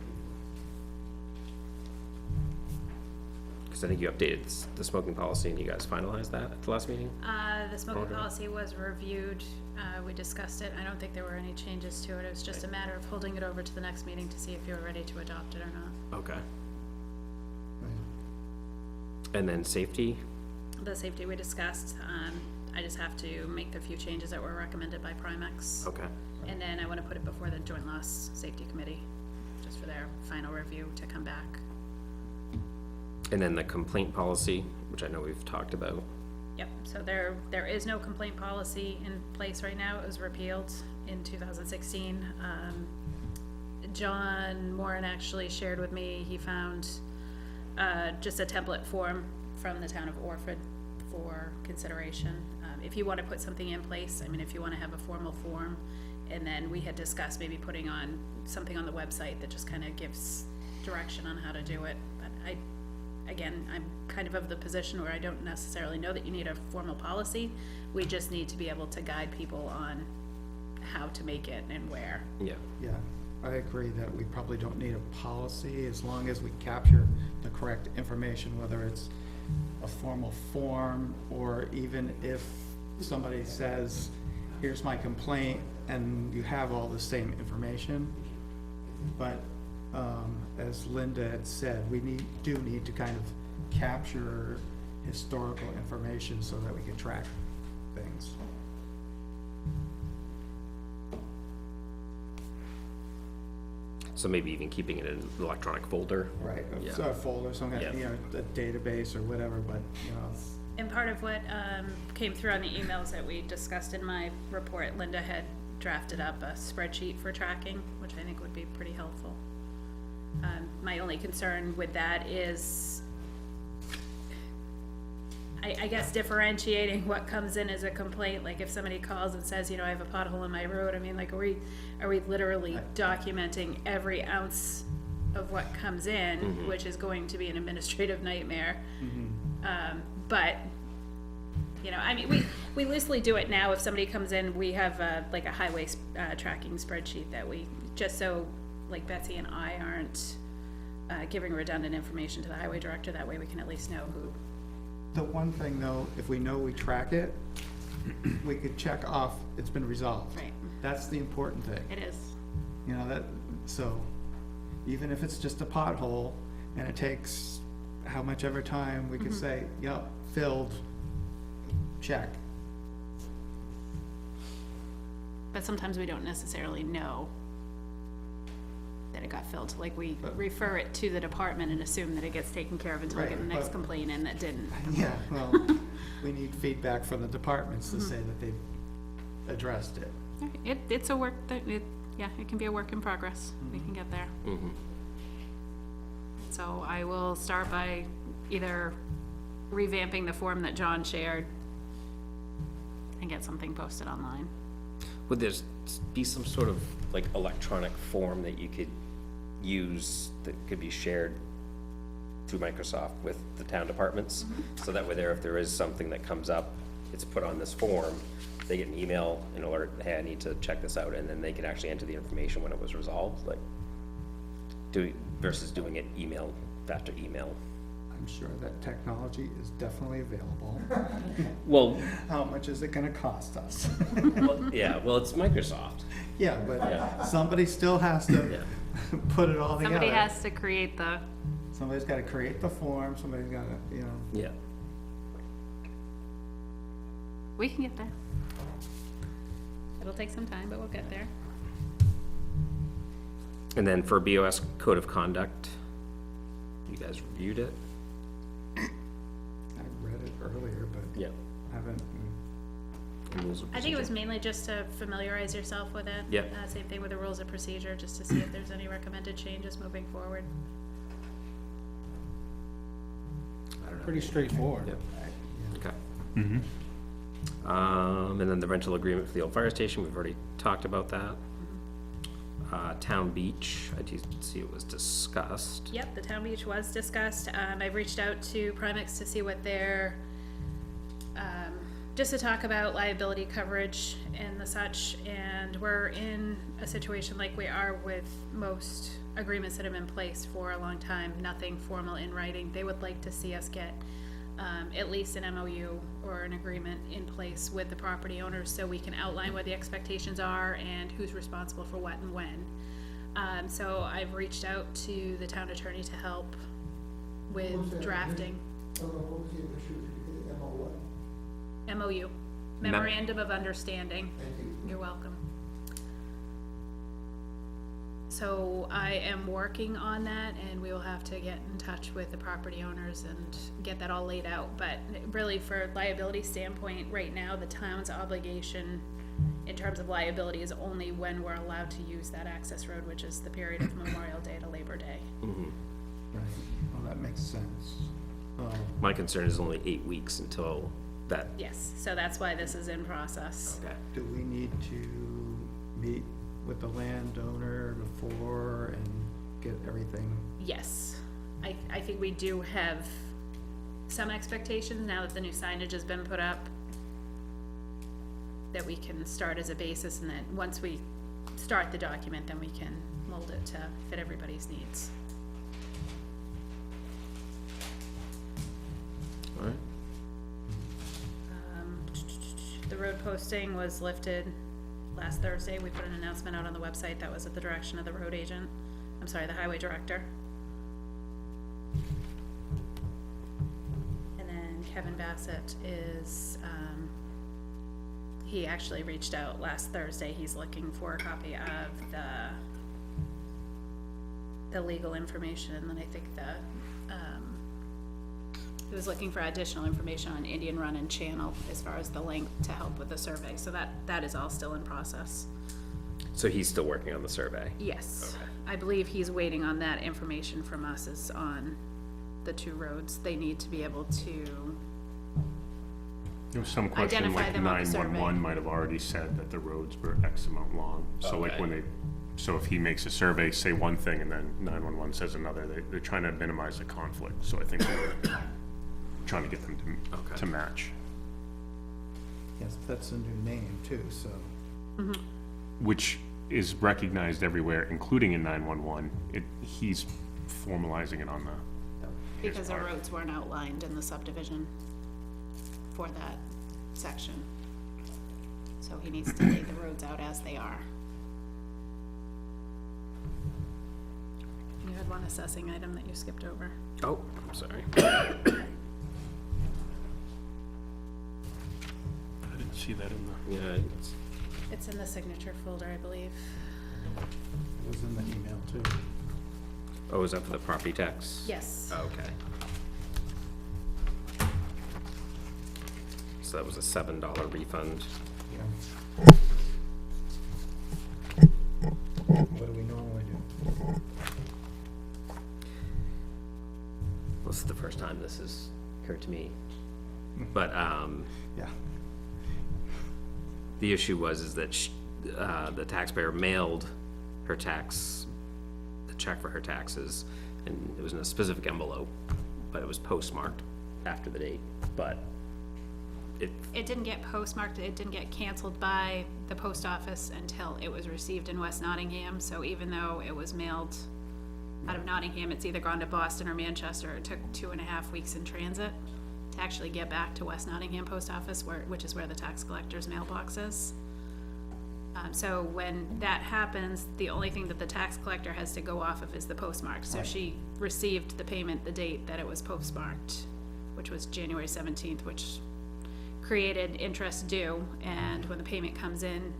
Because I think you updated the smoking policy and you guys finalized that at the last meeting? The smoking Okay. policy was reviewed, we discussed it, I don't think there were any changes to it, it was just a matter of holding it over to the next meeting to see if you were ready to adopt it or not. Okay. And then safety, The safety we discussed, I just have to make the few changes that were recommended by Primex. okay. And then I wanna put it before the Joint Loss Safety Committee, just for their final review to come back. And then the complaint policy, which I know we've talked about. Yep, so there is no complaint policy in place right now, it was repealed in 2016. John Moran actually shared with me, he found, just a template form from the town of Orford for consideration. If you wanna put something in place, I mean, if you wanna have a formal form, and then we had discussed maybe putting on something on the website that just kinda gives direction on how to do it, but again, I'm kind of the position where I don't necessarily know that you need a formal policy. We just need to be able to guide people on how to make it and where. Yeah. Yeah, I agree that we probably don't need a policy as long as we capture the correct information, whether it's a formal form or even if somebody says, here's my complaint, and you have all the same information. But as Linda had said, we do need to kind of capture historical information so that we can track things. So maybe even keeping it in an electronic folder. Right, Yeah. so a folder, some kind of, Yeah. a database or whatever, but, And part of what came through on the emails that we discussed in my report, Linda had drafted up a spreadsheet for tracking, which I think would be pretty helpful. My only concern with that is, I guess differentiating what comes in as a complaint, like if somebody calls and says, I have a pothole in my road, I mean, like, are we literally documenting every ounce of what comes in, which is going to be an administrative nightmare? But, I mean, we loosely do it now. If somebody comes in, we have like a highway tracking spreadsheet that we, just so like Betsy and I aren't giving redundant information to the highway director, that way we can at least know who. the one thing though, if we know we track it, we could check off, it's been resolved. Right. That's the important thing. It is. So, even if it's just a pothole and it takes how much ever time, we could say, yep, filled, check. but sometimes we don't necessarily know that it got filled, like we refer it to the department and assume that it gets taken care of until we get the Right, next but- complaint in that didn't. Yeah, well, we need feedback from the departments to say that they've addressed it. It's a work, yeah, it can be a work in progress, we can get there. So I will start by either revamping the form that John shared and get something posted online. Would there be some sort of like electronic form that you could use that could be shared through Microsoft with the town departments? So that way there, if there is something that comes up, it's put on this form, they get an email in order, hey, I need to check this out, and then they can actually enter the information when it was resolved, like versus doing it email after email. I'm sure that technology is definitely available. Well, How much is it gonna cost us? yeah, well, it's Microsoft. Yeah, but Yeah. somebody still has to Yeah. put it all together. Somebody has to create the, Somebody's gotta create the form, somebody's gotta, you know. Yeah. we can get there. It'll take some time, but we'll get there. And then for BOS Code of Conduct, you guys reviewed it? I read it earlier, but Yeah. haven't, I think it was mainly just to familiarize yourself with it. Yep. Same thing with the rules of procedure, just to see if there's any recommended changes moving forward. I don't know. Pretty straightforward. Yep. Okay. And then the rental agreement for the old fire station, we've already talked about that. Town beach, I did see it was discussed. Yep, the town beach was discussed. I've reached out to Primex to see what their, just to talk about liability coverage and the such, and we're in a situation like we are with most agreements that have been in place for a long time, nothing formal in writing. They would like to see us get at least an MOU or an agreement in place with the property owners so we can outline what the expectations are and who's responsible for what and when. So I've reached out to the town attorney to help with drafting. MOU, Memorandum of Understanding. You're welcome. So I am working on that, and we will have to get in touch with the property owners and get that all laid out. But really, for liability standpoint, right now, the town's obligation in terms of liability is only when we're allowed to use that access road, which is the period of Memorial Day to Labor Day. right, well, that makes sense. My concern is only 8 weeks until that. Yes, so that's why this is in process. Okay. Do we need to meet with the landowner before and get everything? Yes, I think we do have some expectations now that the new signage has been put up, that we can start as a basis, and then once we start the document, then we can mold it to fit everybody's needs. All right. The road posting was lifted last Thursday. We put an announcement out on the website. That was at the direction of the road agent. I'm sorry, the highway director. And then Kevin Bassett is, he actually reached out last Thursday. He's looking for a copy of the legal information, and then I think he was looking for additional information on Indian Run and Channel as far as the link to help with the survey, so that is all still in process. So he's still working on the survey? Yes. Okay. I believe he's waiting on that information from us is on the two roads. They need to be able to, There was some question Identify like them on the survey. 911 might have already said that the roads were X amount long. So like when so if he makes a survey, say one thing and then 911 says another, they're trying to minimize the conflict. So I think we're trying to get them to match. Yes, that's a new name too, so. Which is recognized everywhere, including in 911. He's formalizing it on his because the part. roads weren't outlined in the subdivision for that section. So he needs to lay the roads out as they are. You had one assessing item that you skipped over. Oh, I'm sorry. I didn't see that in the. Yeah, It's in the signature folder, I believe. It was in the email too. Oh, is that for the property tax? Yes. Okay. So that was a $7 refund. What do we normally do? This is the first time this has occurred to me. But, Yeah, the issue is that the taxpayer mailed her the check for her taxes, and it was in a specific envelope, but it was postmarked after the date, but It didn't get postmarked, it didn't get canceled by the post office until it was received in West Nottingham, so even though it was mailed out of Nottingham, it's either gone to Boston or Manchester. It took 2.5 weeks in transit to actually get back to West Nottingham Post Office, which is where the tax collector's mailbox is. So when that happens, the only thing that the tax collector has to go off of is the postmark. So she received the payment the date that it was postmarked, which was January 17th, which created interest due, and when the payment comes in,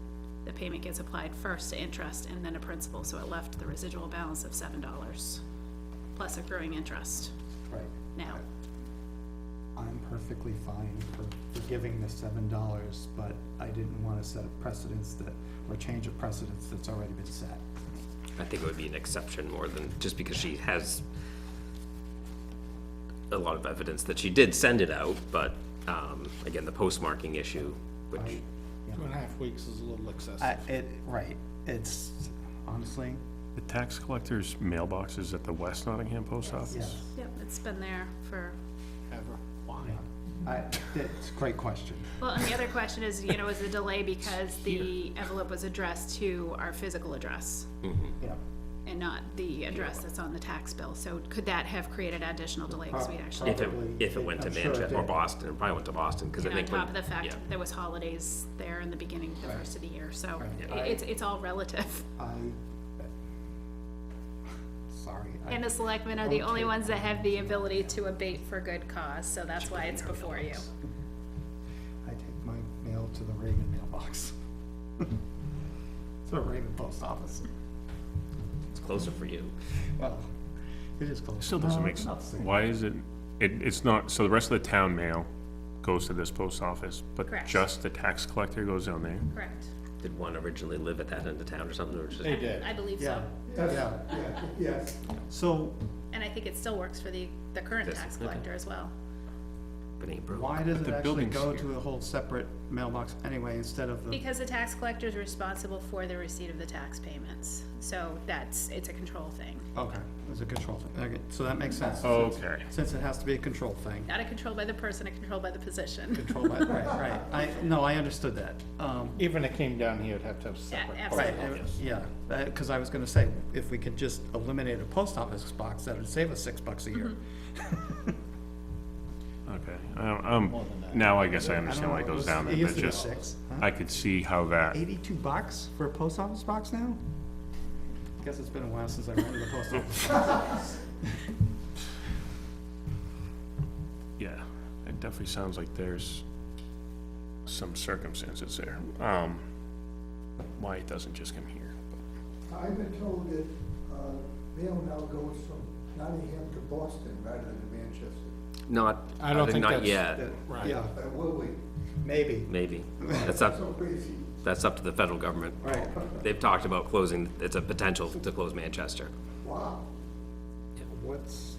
the payment gets applied first to interest and then to principal, so it left the residual balance of $7, plus accruing interest right. now. I'm perfectly fine for giving the $7, but I didn't want to set a precedence or change a precedence that's already been set. I think it would be an exception more than, just because she has a lot of evidence that she did send it out, but, again, the postmarking issue, which, 2.5 weeks is a little excessive. Right, it's, honestly, The tax collector's mailbox is at the West Nottingham Post Office? yes. Yep, it's been there for, Ever. Why? It's a great question. well, and the other question is, is the delay because the envelope was addressed to our physical address Yeah. and not the address that's on the tax bill, so could that have created additional delay, because we'd actually, if it went to I'm sure it Manchester or did. Boston, it probably went to Boston, because I and on think when. top of the fact yeah. that there was holidays there in the beginning, the first of the year, so Right. it's all relative. Sorry. And the selectmen are the only ones that have the ability to abate for good cause, so that's why it's before you. I take my mail to the Raymond mailbox. It's a Raymond post office. It's closer for you. Well, it is close. Still doesn't No, make it's not the sense. same. Why is it's not, so the rest of the town mail goes to this post office, but Correct. just the tax collector goes down there? Correct. Did one originally live at that end of town or something, or just? They did. I believe Yeah, so. yeah. Yes. So And I think it still works for the current Yes, tax okay. collector as well. But ain't broke. why does But it the actually building's go here. to a whole separate mailbox anyway instead of the? Because the tax collector is responsible for the receipt of the tax payments, so it's a control thing. Okay, it's a control thing. Okay, so that makes sense. Okay. Since it has to be a control thing. Not a control by the person, a control by the position. Control by, right. I understood that. Even if it came down here, it'd have to have separate. Yeah, Right, absolutely. yeah, because I was gonna say, if we could just eliminate a post office box, that would save us $6 a year. Okay, now I guess I understand why it goes down there, It used but to be just, 6, huh? I could see how that, $82 for a post office box now? Guess it's been a while since I ran to the post office. yeah, it definitely sounds like there's some circumstances there, why it doesn't just come here. I've been told that, mail now goes from Nottingham to Boston rather than Manchester. Not, I don't think not that's- yet, Right. Yeah, Will we? maybe, maybe. That's So up, crazy. that's up to the federal government. right. They've talked about closing, it's a potential to close Manchester. Wow. What's,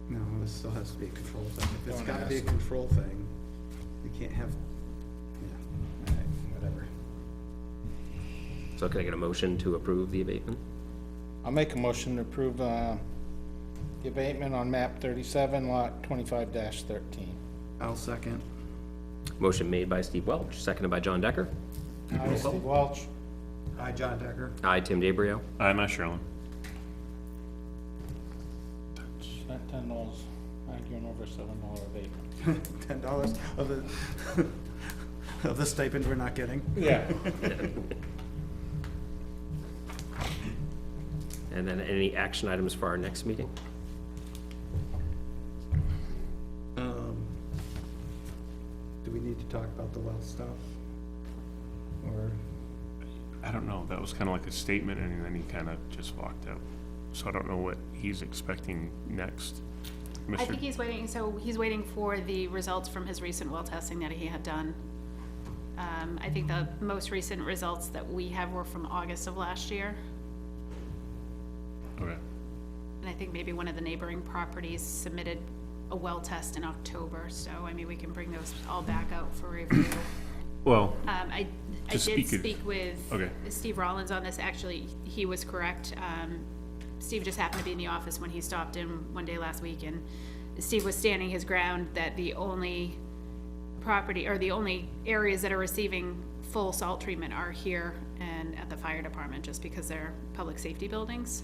no, this still has to be a control thing. If it's Don't gotta be a ask. control thing, you can't have, yeah, all right, whatever. So can I get a motion to approve the abatement? I'll make a motion to approve, the abatement on map 37, lot 25-13. I'll second. Motion made by Steve Welch, seconded by John Decker. Aye, Steve Welch. Hi, John Decker. Aye, Tim DeBrio. I'm not sure. Spent $10 arguing over $7 abatement. $10 of the, of the stipend we're not getting. Yeah. And then any action items for our next meeting? Do we need to talk about the well stuff? Or know, that was kinda like a statement, and then he kinda just walked out. So I don't know what he's expecting next. I think Mr. he's waiting, so he's waiting for the results from his recent well testing that he had done. I think the most recent results that we have were from August of last year. Okay, And I think maybe one of the neighboring properties submitted a well test in October, so I mean, we can bring those all back out for review. well, I To did speak it- speak with Okay. Steve Rollins on this, actually, he was correct. Steve just happened to be in the office when he stopped in one day last week, and Steve was standing his ground that the only property, or the only areas that are receiving full salt treatment are here and at the fire department, just because they're public safety buildings.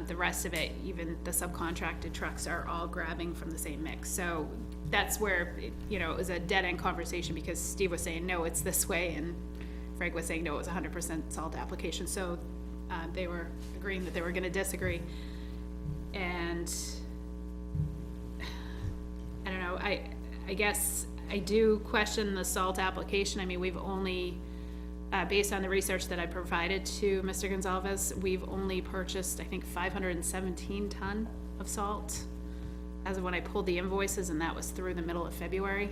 The rest of it, even the subcontracted trucks, are all grabbing from the same mix. So that's where, it was a dead-end conversation, because Steve was saying, no, it's this way, and Frank was saying, no, it was 100% salt application. So they were agreeing that they were gonna disagree. And I don't know, I guess I do question the salt application. I mean, we've only, based on the research that I provided to Mr. Gonzalez, we've only purchased, I think, 517 ton of salt as of when I pulled the invoices, and that was through the middle of February.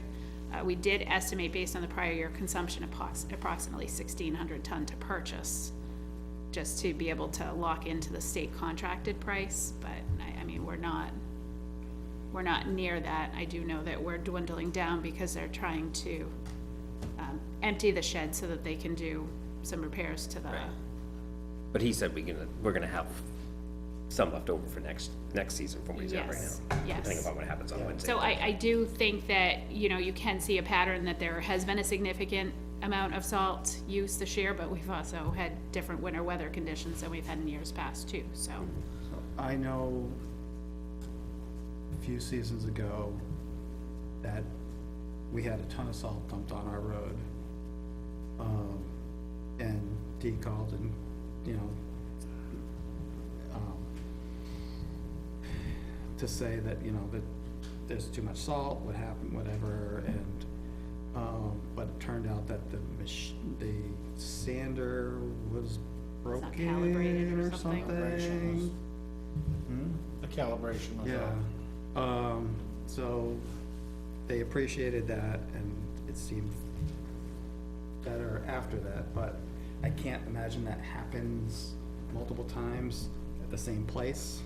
We did estimate, based on the prior year consumption, approximately 1,600 ton to purchase, just to be able to lock into the state contracted price, but I mean, we're not near that. I do know that we're dwindling down because they're trying to empty the shed so that they can do some repairs to the. But he said we're gonna have some left over for next season from what he's got right Yes, now. yes. Depending upon what happens on Wednesday. So I do think that, you can see a pattern that there has been a significant amount of salt use this year, but we've also had different winter weather conditions than we've had in years past too, so. I know a few seasons ago that we had a ton of salt dumped on our road. And Dee called and, to say that, that there's too much salt, what happened, whatever, and, but it turned out that the sander was not broken calibrated or or something. something. The calibration was Yeah, off. so they appreciated that, and it seemed better after that, but I can't imagine that happens multiple times at the same place.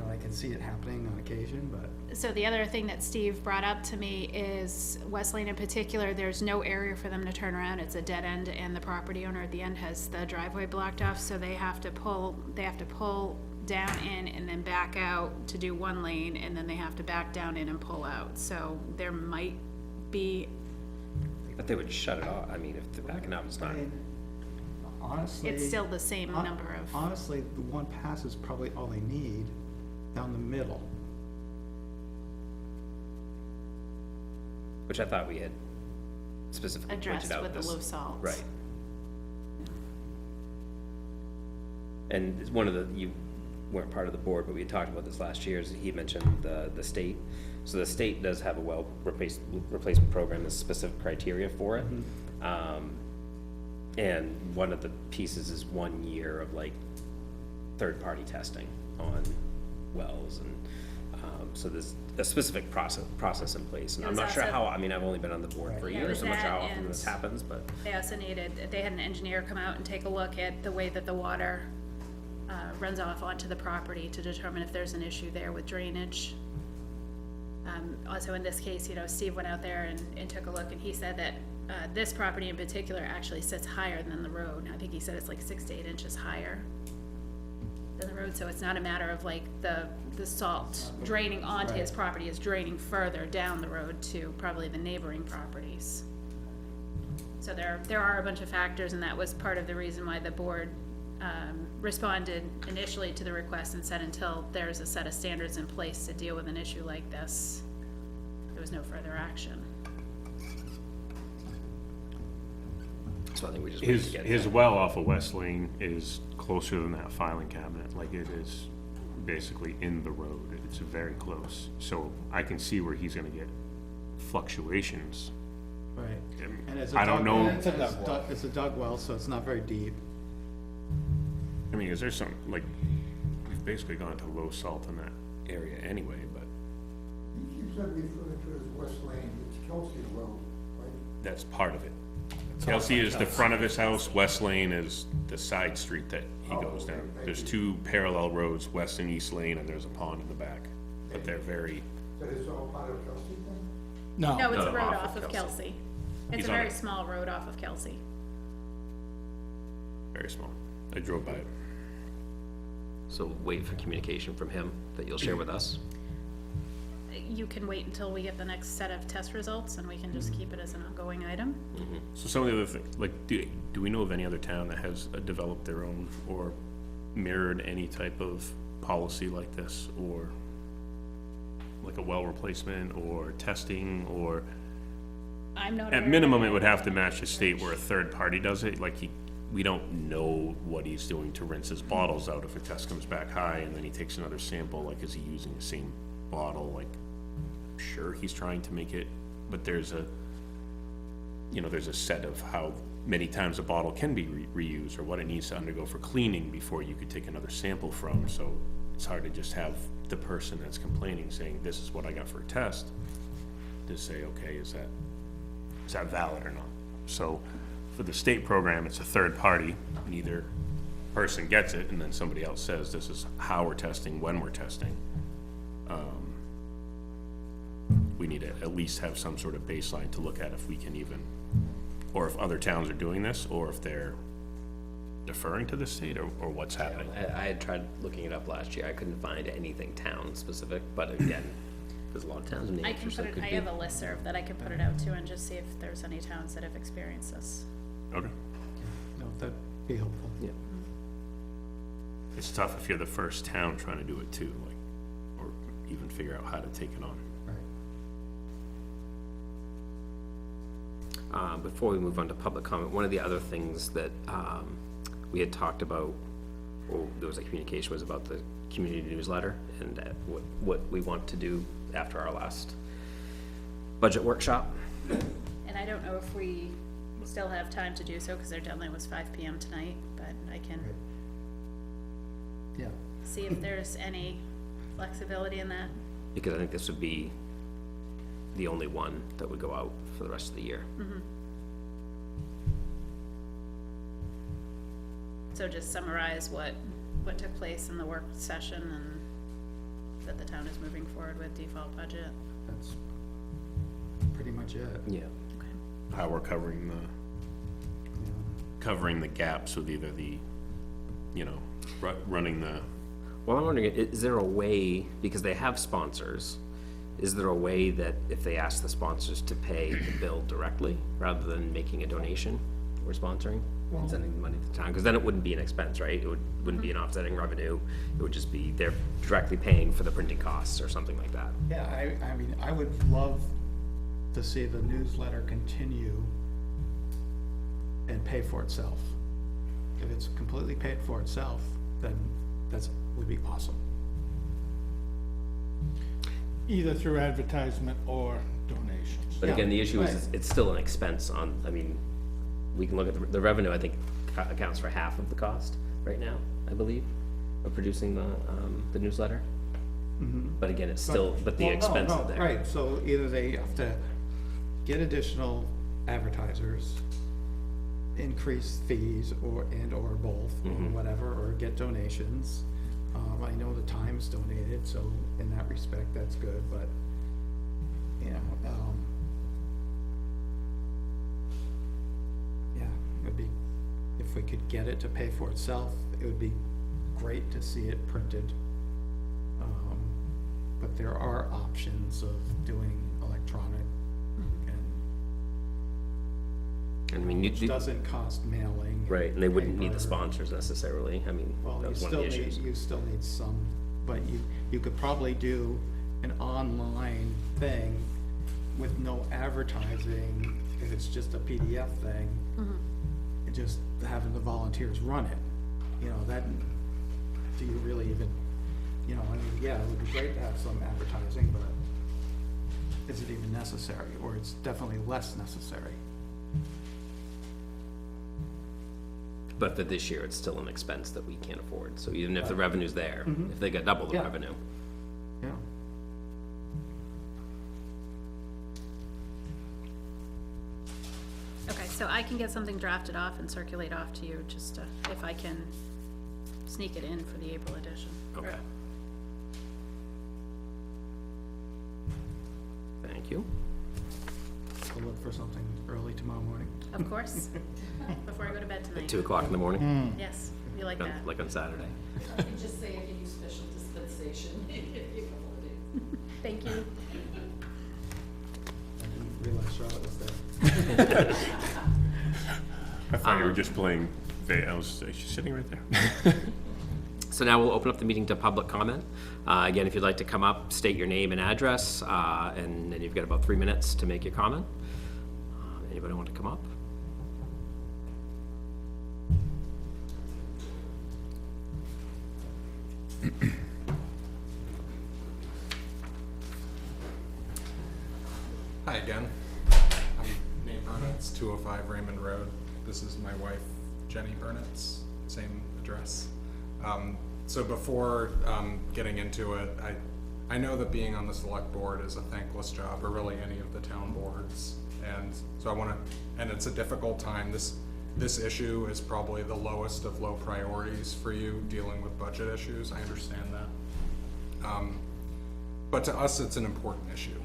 I can see it happening on occasion, but. So the other thing that Steve brought up to me is West Lane in particular, there's no area for them to turn around. It's a dead end, and the property owner at the end has the driveway blocked off, so they have to pull down in and then back out to do one lane, and then they have to back down in and pull out. So there might be, But they would shut it off. I mean, if they're backing out, it's not. Honestly. it's still the same number of, Honestly, the one pass is probably all they need down the middle. Which I thought we had specifically pointed addressed out with the this. low salt. Right. And it's one of the, you weren't part of the board, but we had talked about this last year, is he mentioned the state. So the state does have a well replacement program, there's specific criteria for it. And one of the pieces is 1 year of like third-party testing on wells, and so there's a specific process in place. And It I'm was not sure also- how, I mean, I've only been on the board for a Yeah, it year, was so I'm not sure how that, often and this happens, but. they also they had an engineer come out and take a look at the way that the water runs off onto the property to determine if there's an issue there with drainage. Also in this case, Steve went out there and took a look, and he said that this property in particular actually sits higher than the road. I think he said it's like 6 to 8 inches higher than the road, so it's not a matter of like the salt draining onto his property, is draining further down the road to probably the neighboring properties. So there are a bunch of factors, and that was part of the reason why the board responded initially to the request and said until there's a set of standards in place to deal with an issue like this, there was no further action. So I think we just wait to get His that. well off of West Lane is closer than that filing cabinet, like it is basically in the road, it's very close. So I can see where he's gonna get fluctuations. Right. And And it's a I don't dug- know, and it's a dug well, so it's not very deep. I mean, is there some, like, we've basically gone to low salt in that area anyway, but He keeps on referring to it as West Lane, it's Kelsey Road, right? that's part of it. Kelsey is the front of his house, West Lane is the side street that he goes down. There's two parallel roads, West and East Lane, and there's a pond in the back, but they're very, That is all part of Kelsey then? No, No, it's a No, road off off of of Kelsey. Kelsey. It's He's a on very it. small road off of Kelsey. very small. I drove by it. So wait for communication from him that you'll share with us. You can wait until we get the next set of test results and we can just keep it as an ongoing item. So some of the other things, like, do we know of any other town that has developed their own or mirrored any type of policy like this, or like a well replacement or testing, or I'm not. at aware minimum, of it would any have to match the state where a third party does it, like we don't know what he's doing to rinse his bottles out if a test comes back high and then he takes another sample, like, is he using the same bottle, like, sure, he's trying to make it, but there's a, you know, there's a set of how many times a bottle can be reused or what it needs to undergo for cleaning before you could take another sample from, so it's hard to just have the person that's complaining saying, this is what I got for a test, to say, okay, is that valid or not? So, for the state program, it's a third party, neither person gets it, and then somebody else says, this is how we're testing, when we're testing. We need to at least have some sort of baseline to look at if we can even, or if other towns are doing this, or if they're deferring to the state, or what's happening. I had tried looking it up last year. I couldn't find anything town specific, but again, there's a lot of towns in New I Hampshire, can so put it it, could I be. have a listserv that I can put it out to and just see if there's any towns that have experienced this. Okay. No, that'd be helpful. Yeah. It's tough if you're the first town trying to do it too, like, or even figure out how to take it on. Before we move on to public comment, one of the other things that, we had talked about, or there was a communication, was about the community newsletter and what we want to do after our last budget workshop. And I don't know if we still have time to do so, because their deadline was 5 PM tonight, but I can Yeah. see if there's any flexibility in that. Because I think this would be the only one that would go out for the rest of the year. So just summarize what took place in the work session and that the town is moving forward with default budget. That's pretty much it. Yeah. Okay. How we're covering the gaps with either the, you know, running the, Well, I'm wondering, is there a way, because they have sponsors, is there a way that if they ask the sponsors to pay the bill directly, rather than making a donation or sponsoring, and sending the money to the town? Because then it wouldn't be an expense, right? It wouldn't be an offsetting revenue. It would just be, they're directly paying for the printing costs or something like that. Yeah, I mean, I would love to see the newsletter continue and pay for itself. If it's completely paid for itself, then would be awesome. either through advertisement or donations. But again, the issue is, right. it's still an expense on, I mean, we can look at the revenue, I think, accounts for half of the cost right now, I believe, of producing the newsletter. But again, it's still, but the Well, no, expense no, is there. Right, so either they have to get additional advertisers, increase fees, or both, or whatever, or get donations. I know the time's donated, so in that respect, that's good, but, you know, yeah, it would be, if we could get it to pay for itself, it would be great to see it printed. But there are options of doing electronic, And I mean, which doesn't cost mailing. right, and they wouldn't need the paper. sponsors necessarily, I mean, Well, that you was one of still the need, issues. you still need some, but you could probably do an online thing with no advertising, if it's just a PDF thing. And just having the volunteers run it, you know, that, do you really even, you know, I mean, yeah, it would be great to have some advertising, but is it even necessary, or it's definitely less necessary? But for this year, it's still an expense that we can't afford. So even if the revenue's there, if they got double the Yeah. revenue. Yeah. Okay, so I can get something drafted off and circulate off to you, just if I can sneak it in for the April edition. Okay. Thank you. We'll look for something early tomorrow morning. Of course, before I go to bed At tonight. 2 o'clock in the morning, Yes, you like that. like on Saturday. I can just say I give you special dispensation, give you a couple of days. Thank you. I didn't realize Charlotte was there. I thought you were just playing, she's sitting right there. So now we'll open up the meeting to public comment. Again, if you'd like to come up, state your name and address, and then you've got about 3 minutes to make your comment. Anybody want to come up? Hi again. I'm Nate Burnitz, 205 Raymond Road. This is my wife, Jenny Burnitz, same address. So before getting into it, I know that being on the select board is a thankless job, or really any of the town boards. And so I want to, and it's a difficult time. This issue is probably the lowest of low priorities for you, dealing with budget issues. I understand that. But to us, it's an important issue,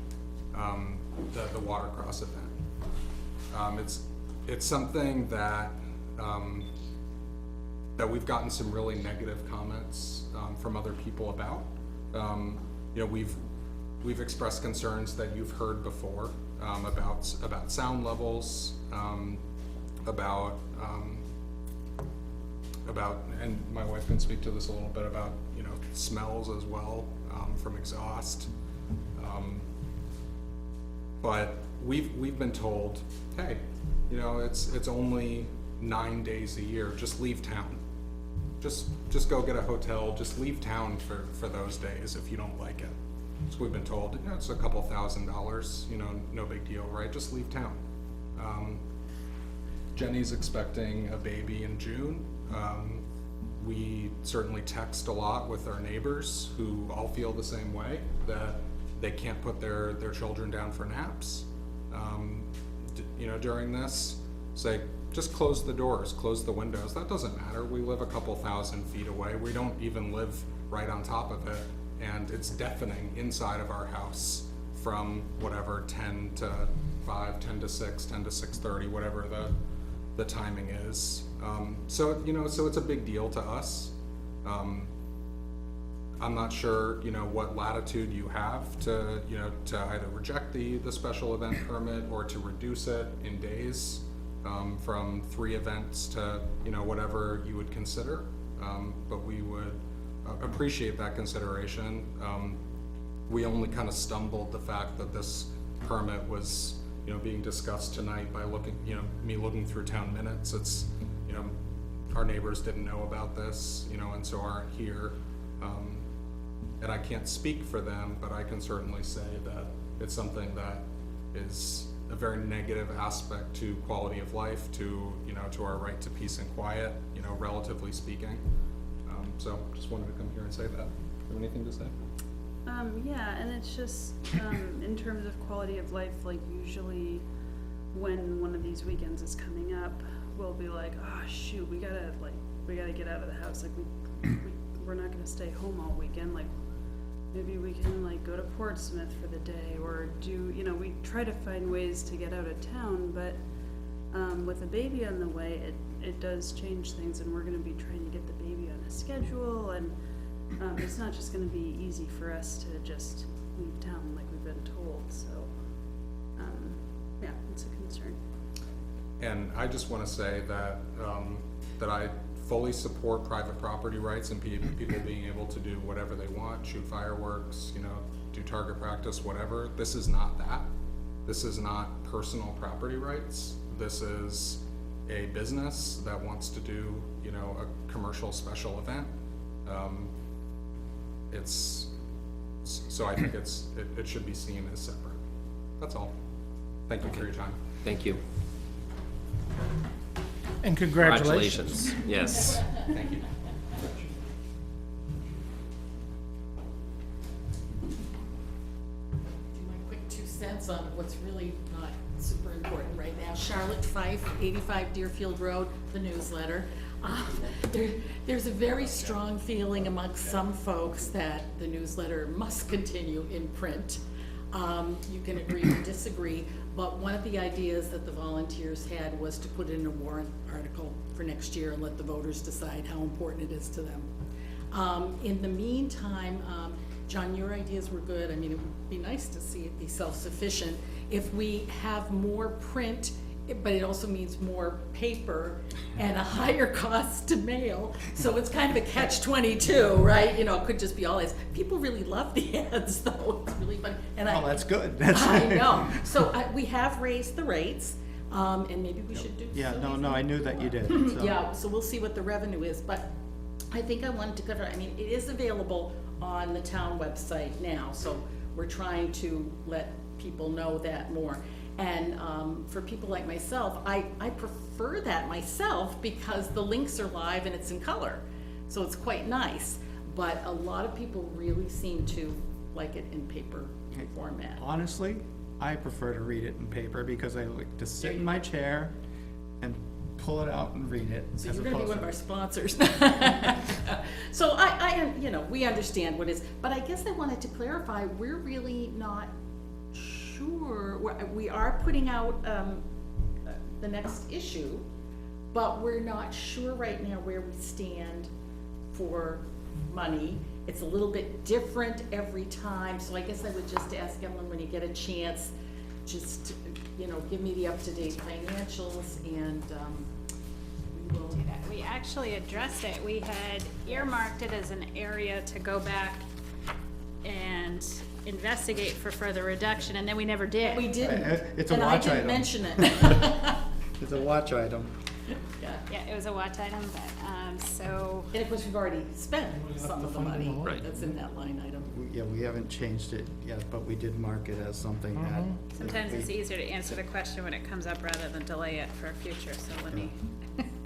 the Watercross event. It's something that that we've gotten some really negative comments from other people about. You know, we've expressed concerns that you've heard before about sound levels, about, and my wife can speak to this a little bit, about, you know, smells as well from exhaust. But we've been told, hey, you know, it's only 9 days a year, just leave town. Just go get a hotel, just leave town for those days if you don't like it. So we've been told, you know, it's a couple $1,000, you know, no big deal, right? Just leave town. Jenny's expecting a baby in June. We certainly text a lot with our neighbors who all feel the same way, that they can't put their children down for naps, you know, during this. Say, just close the doors, close the windows. That doesn't matter. We live a couple 1,000 feet away. We don't even live right on top of it. And it's deafening inside of our house from whatever 10 to 5, 10 to 6, 10 to 6:30, whatever the timing is. So, you know, so it's a big deal to us. I'm not sure, you know, what latitude you have to, you know, to either reject the special event permit or to reduce it in days, from 3 events to, you know, whatever you would consider. But we would appreciate that consideration. We only kind of stumbled the fact that this permit was, you know, being discussed tonight by looking, you know, me looking through town minutes. It's, you know, our neighbors didn't know about this, you know, and so aren't here. And I can't speak for them, but I can certainly say that it's something that is a very negative aspect to quality of life, to, you know, to our right to peace and quiet, you know, relatively speaking. So just wanted to come here and say that. Have anything to say? Yeah, and it's just, in terms of quality of life, like usually when one of these weekends is coming up, we'll be like, oh shoot, we gotta get out of the house, like we're not gonna stay home all weekend, like maybe we can like go to Portsmouth for the day, or do, you know, we try to find ways to get out of town, but with a baby on the way, it does change things, and we're gonna be trying to get the baby on a schedule, and it's not just gonna be easy for us to just leave town like we've been told, so, yeah, it's a concern. And I just want to say that, that I fully support private property rights and people being able to do whatever they want, shoot fireworks, you know, do target practice, whatever. This is not that. This is not personal property rights. This is a business that wants to do, you know, a commercial special event. So I think it should be seen as separate. That's all. Thank you for your time. Thank you. And congratulations. Yes. Thank you. Do my quick 2 cents on what's really not super important right now. Charlotte Fife, 85 Deerfield Road, the newsletter. There's a very strong feeling amongst some folks that the newsletter must continue in print. You can agree or disagree, but one of the ideas that the volunteers had was to put in a warrant article for next year and let the voters decide how important it is to them. In the meantime, John, your ideas were good. I mean, it would be nice to see it be self-sufficient. If we have more print, but it also means more paper and a higher cost to mail. So it's kind of a catch-22, right? You know, it could just be all ads. People really love the ads, though. It's really fun. And Oh, that's good. I know. So we have raised the rates, and maybe we should do. Yeah, some no, of no, these. I knew that you did, so. Yeah, so we'll see what the revenue is, but I think I wanted to cover, I mean, it is available on the town website now, so we're trying to let people know that more. And for people like myself, I prefer that myself because the links are live and it's in color, so it's quite nice. But a lot of people really seem to like it in paper format. Honestly, I prefer to read it in paper because I like to sit in my chair and pull it out and read it. So as you're gonna be opposed one of to- our sponsors. So I, you know, we understand what it is, but I guess I wanted to clarify, we're really not sure, we are putting out, the next issue, but we're not sure right now where we stand for money. It's a little bit different every time, so I guess I would just ask Ellen, when you get a chance, just, you know, give me the up-to-date financials, and, we will. Do that. We actually addressed it. We had earmarked it as an area to go back and investigate for further reduction, and then we never did. We didn't. It's a watch And I item. didn't mention it. It's a watch item. Yeah. Yeah, it was a watch item, but, so, And of course, we've already spent some of the money Right. that's in that line item. Yeah, we haven't changed it yet, but we did mark it as something that. sometimes it's we- easier to answer the question when it comes up rather than delay it for future, so let me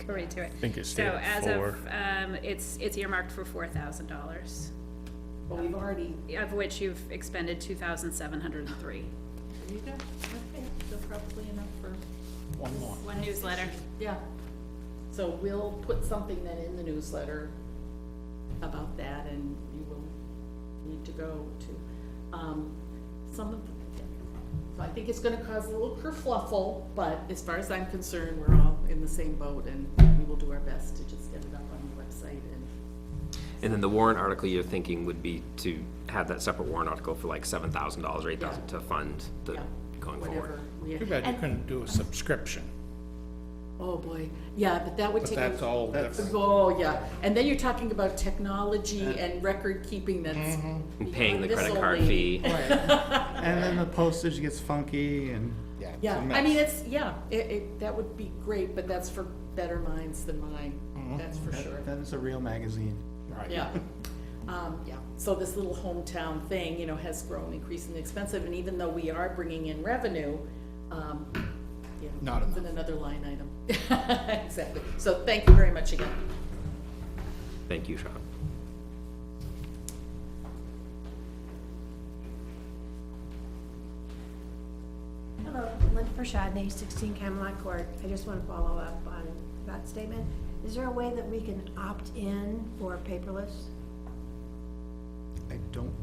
go right to it. I think it So stayed at as 4. of, it's earmarked for $4,000, But we've already, of which you've expended 2,703. there you go. Okay, that's probably enough for, One more. One newsletter. yeah. So we'll put something then in the newsletter about that, and you will need to go to, some of the, so I think it's gonna cause a little kerfluffle, but as far as I'm concerned, we're all in the same boat, and we will do our best to just get it up on the website and. And then the warrant article you're thinking would be to have that separate warrant article for like $7,000 or $8,000 Yeah. to fund the, Yeah, going whatever forward. we- Too bad you and- couldn't do a subscription, Oh, boy, yeah, but that would but take. that's all different. Oh, yeah, and then you're talking about technology and record keeping that's. And paying the This credit old card lady. fee. And then the postage gets funky and. Yeah, it's Yeah, a I mess. mean, it's, yeah, that would be great, but that's for better minds than mine, that's for sure. That is a real magazine. Right. Yeah, yeah, so this little hometown thing, you know, has grown increasingly expensive, and even though we are bringing in revenue, yeah. Not it's enough. in another line item. Exactly, so thank you very much again. Thank you, Sean. Hello, Linda Prashadney, 16 Camelot Court. I just want to follow up on that statement. Is there a way that we can opt in for paperless? I don't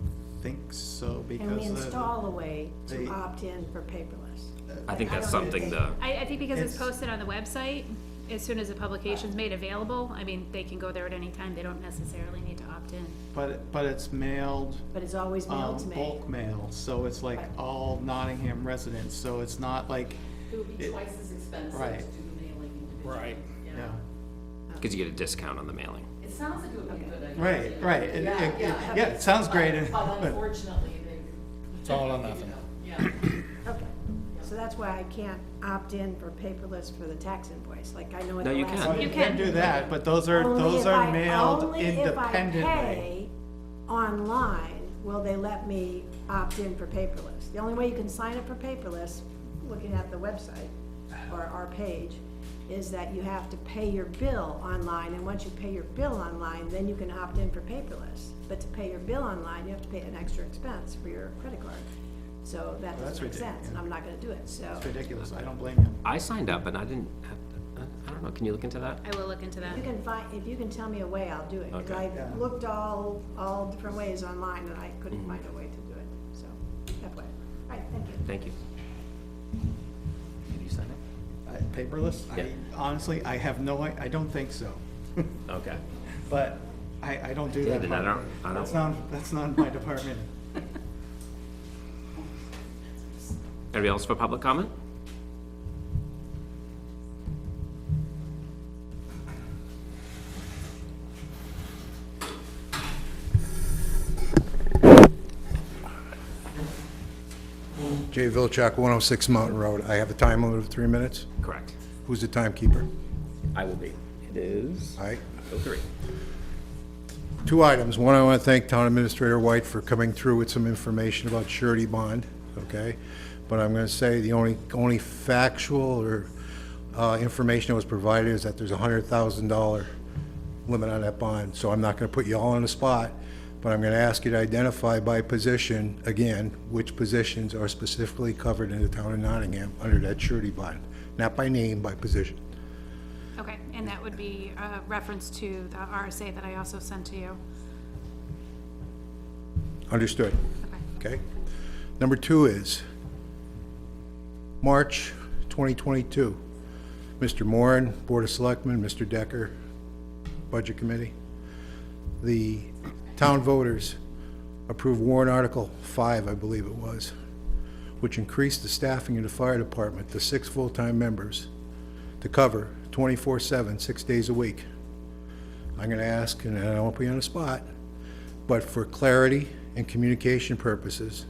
think so because. Can we install a way to they- opt in for paperless? I think that's don't something understand. the, I think because it's It's- posted on the website, as soon as the publication's made available, I mean, they can go there at any time, they don't necessarily need to opt in. But it's mailed, But it's always mailed to me. bulk mail, so it's like all Nottingham residents, so it's not like, It would be It- twice as expensive right. to do the mailing individually. Right. yeah. because you get a discount on the mailing. It sounds like it would be a good idea. Right, too. right. It- Yeah, it- yeah. yeah, it sounds great, But but- unfortunately, they. It's all or nothing. Yeah. Okay, so that's why I can't opt in for paperless for the tax invoice, like I know in No, the you last. can. Well, You you can can. do that, but those are mailed Only if independently. I pay online, will they let me opt in for paperless? The only way you can sign up for paperless, looking at the website or our page, is that you have to pay your bill online, and once you pay your bill online, then you can opt in for paperless. But to pay your bill online, you have to pay an extra expense for your credit card. So that Well, that's doesn't make sense, ridiculous. and I'm not gonna do it, so. It's ridiculous, I don't blame you. I signed up and I didn't have, I don't know, can you look into that? I will look into that. If you can tell me a way, I'll do it, because Okay. I looked all different ways online, and I couldn't find a way to do it, so, that way. All right, thank you. Thank you. Did you sign it? Paperless? Yeah. Honestly, I have no, I don't think so. Okay. But I don't do that. David, I don't- That's not my department. Anybody else for public comment? Jay Vilchak, 106 Mountain Road. I have a time limit of 3 minutes. Correct. Who's the timekeeper? I will be. It is All right. 03. 2 items. One, I want to thank Town Administrator White for coming through with some information about surety bond, okay? But I'm going to say the only factual or information that was provided is that there's a $100,000 limit on that bond. So I'm not going to put you all on the spot, but I'm going to ask you to identify by position, again, which positions are specifically covered in the town of Nottingham under that surety bond. Not by name, by position. Okay, and that would be a reference to the RSA that I also sent to you. Understood? Okay. Okay. Number 2 is March 2022. Mr. Moran, Board of Selectmen, Mr. Decker, Budget Committee. The town voters approved warrant Article 5, I believe it was, which increased the staffing in the fire department to 6 full-time members to cover 24/7, 6 days a week. I'm going to ask, and I don't want to put you on the spot, but for clarity and communication purposes,